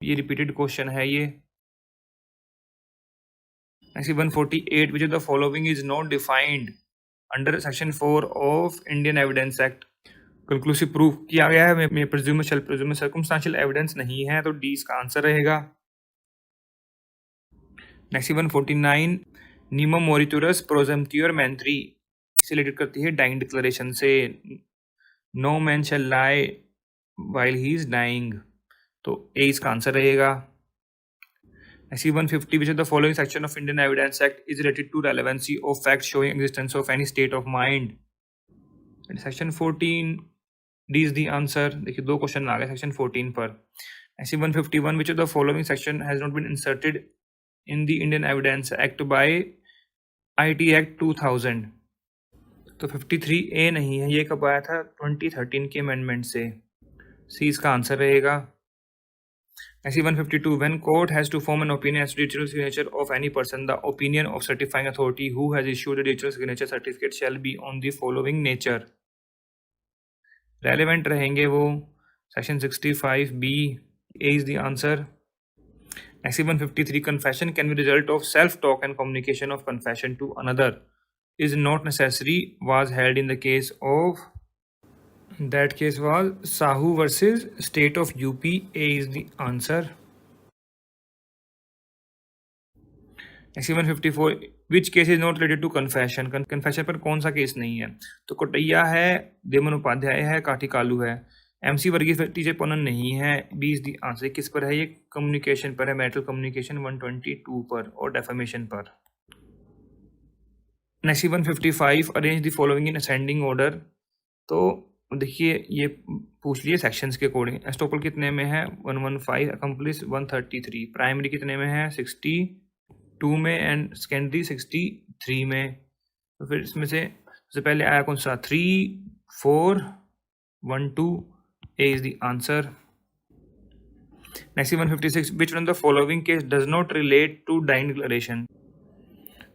ये repeated question है ये। Next 148, which of the following is not defined under section 4 of Indian Evidence Act, conclusive proof किया गया है, मैं प्रिज्यूम शैल प्रिज्यूम, सर्कमस्टेंशियल एविडेंस नहीं है, तो डी इसका आंसर रहेगा। नेक्स्ट 149, नीमम मोरिटोरस प्रोजम्प्टियर मैंथ्री, इसे रिलेटेड करती है डाइंग डिक्लेरेशन से, no man shall lie while he is dying, तो ए इसका आंसर रहेगा। Next 150, which of the following section of Indian evidence act is related to relevancy of fact showing existence of any state of mind, section 14, D is the answer. देखिए दो question आ गए section 14 पर। ऐसे 151, which of the following section has not been inserted in the Indian evidence act by IT act 2000, तो 53A नहीं है, ये कब आया था, 2013 के अमेंडमेंट से, सी इसका आंसर रहेगा। ऐसे 152, when court has to form an opinion as to digital signature of any person, the opinion of certifying authority who has issued a digital signature certificate shall be on the following nature, relevant रहेंगे वो, section 65B, A is the answer. Next 153, confession can be result of self talk and communication of confession to another is not necessary, was held in the case of, that case was Sahu versus state of UP, A is the answer. Next 154, which case is not related to confession, confession पर कौन सा case नहीं है, तो कोटैया है, देमन उपाध्याय है, काठी कालू है, MC वर्गीस टीचर पनन नहीं है, बी इज द आंसर। किस पर है ये, कम्युनिकेशन पर है, मैरिटल कम्युनिकेशन 122 पर और डेफेमेशन पर। Next 155, arrange the following in ascending order, तो देखिए ये पूछ लिए सेक्शंस के अकॉर्डिंग, एस्टोपल कितने में है 115, अकम्प्लिस 133, प्राइमरी कितने में है 62 में एंड सेकेंडरी 63 में, तो फिर इसमें से सबसे पहले आया कौन सा, 3, 4, 1, 2, A is the answer. Next 156, which one of the following case does not relate to dying declaration,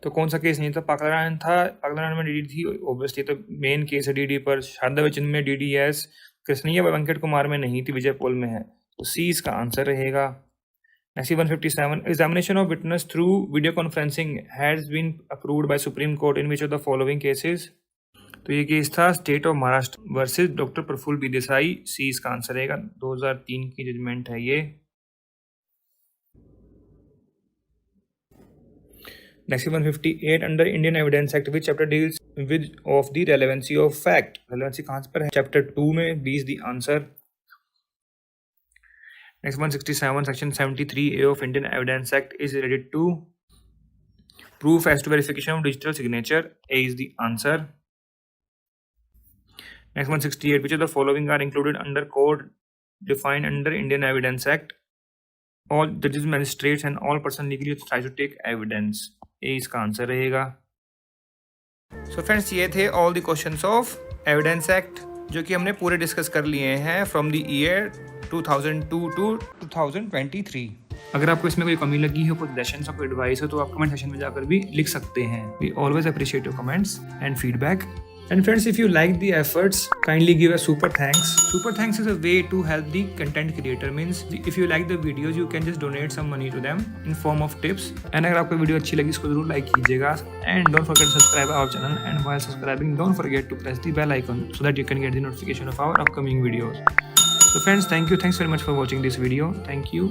तो कौन सा केस नहीं था, पाकलान था, पाकलान में डीडी थी ऑब्वियसली, तो मेन केस है डीडी पर, शारदा वचन में DDS, कृष्णैया वेंकट कुमार में नहीं थी, विजय पोल में है, तो सी इसका आंसर रहेगा। Next 157, examination of witness through video conferencing has been approved by supreme court in which of the following cases, तो ये केस था state of Maharashtra versus doctor Prafulla B Desai, C इसका आंसर रहेगा, 2003 की जजमेंट है ये। Next 158, under Indian evidence act which chapter deals with of the relevancy of fact. Relevancy कहाँ पर है? Chapter 2 में B is the answer. Next 167 section 73A of Indian Evidence Act is related to proof as to verification of digital signature. A is the answer. Next 168, which of the following are included under code defined under Indian Evidence Act? All judges, magistrates and all person legally authorized to take evidence. A इसका answer रहेगा. So friends, ये थे all the questions of evidence act जो कि हमने पूरे discuss कर लिए हैं फ्रॉम द ईयर 2002 टू 2023. अगर आपको इसमें कोई कमी लगी हो, कोई सजेशंस और कोई एडवाइस हो तो आप कमेंट सेक्शन में जाकर भी लिख सकते हैं. We always appreciate your comments and feedback. And friends, if you like the efforts, kindly give a super thanks. Super thanks is a way to help the content creator. Means if you like the videos, you can just donate some money to them in form of tips. And अगर आपको video अच्छी लगी इसको जरूर like कीजिएगा. And don't forget to subscribe our channel. And while subscribing, don't forget to press the bell icon so that you can get the notification of our upcoming videos. So friends, thank you. Thanks very much for watching this video. Thank you.